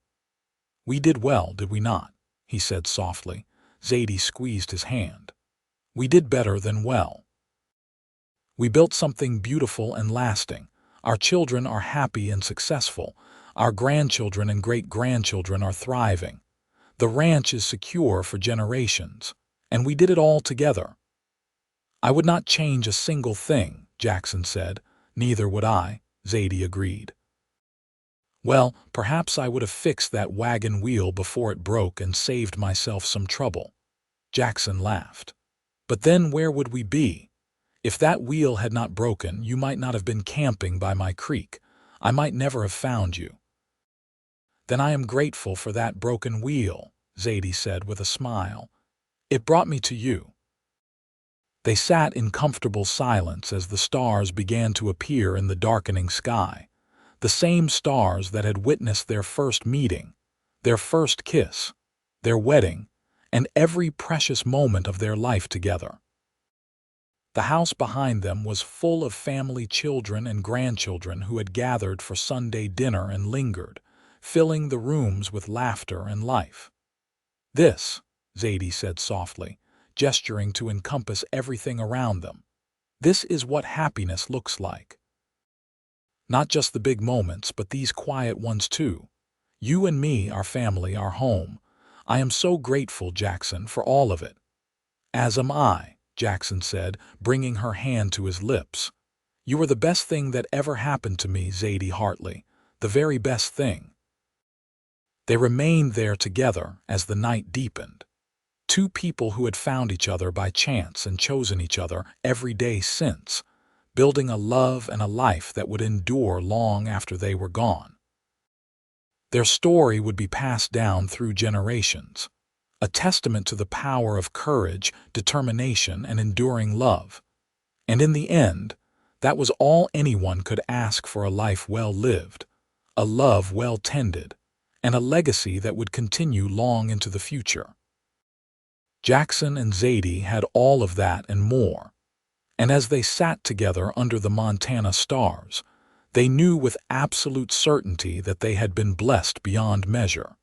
S1: "We did well, did we not?" he said softly. Zadie squeezed his hand. "We did better than well. We built something beautiful and lasting. Our children are happy and successful. Our grandchildren and great-grandchildren are thriving. The ranch is secure for generations, and we did it all together." "I would not change a single thing," Jackson said. "Neither would I," Zadie agreed. "Well, perhaps I would have fixed that wagon wheel before it broke and saved myself some trouble." Jackson laughed. "But then where would we be? If that wheel had not broken, you might not have been camping by my creek. I might never have found you." "Then I am grateful for that broken wheel," Zadie said with a smile. "It brought me to you." They sat in comfortable silence as the stars began to appear in the darkening sky, the same stars that had witnessed their first meeting, their first kiss, their wedding, and every precious moment of their life together. The house behind them was full of family, children and grandchildren who had gathered for Sunday dinner and lingered, filling the rooms with laughter and life. "This," Zadie said softly, gesturing to encompass everything around them, "this is what happiness looks like. Not just the big moments, but these quiet ones too. You and me, our family, our home. I am so grateful, Jackson, for all of it." "As am I," Jackson said, bringing her hand to his lips. "You were the best thing that ever happened to me, Zadie Hartley, the very best thing." They remained there together as the night deepened. Two people who had found each other by chance and chosen each other every day since, building a love and a life that would endure long after they were gone. Their story would be passed down through generations, a testament to the power of courage, determination, and enduring love. And in the end, that was all anyone could ask for: a life well lived, a love well tended, and a legacy that would continue long into the future. Jackson and Zadie had all of that and more. And as they sat together under the Montana stars, they knew with absolute certainty that they had been blessed beyond measure.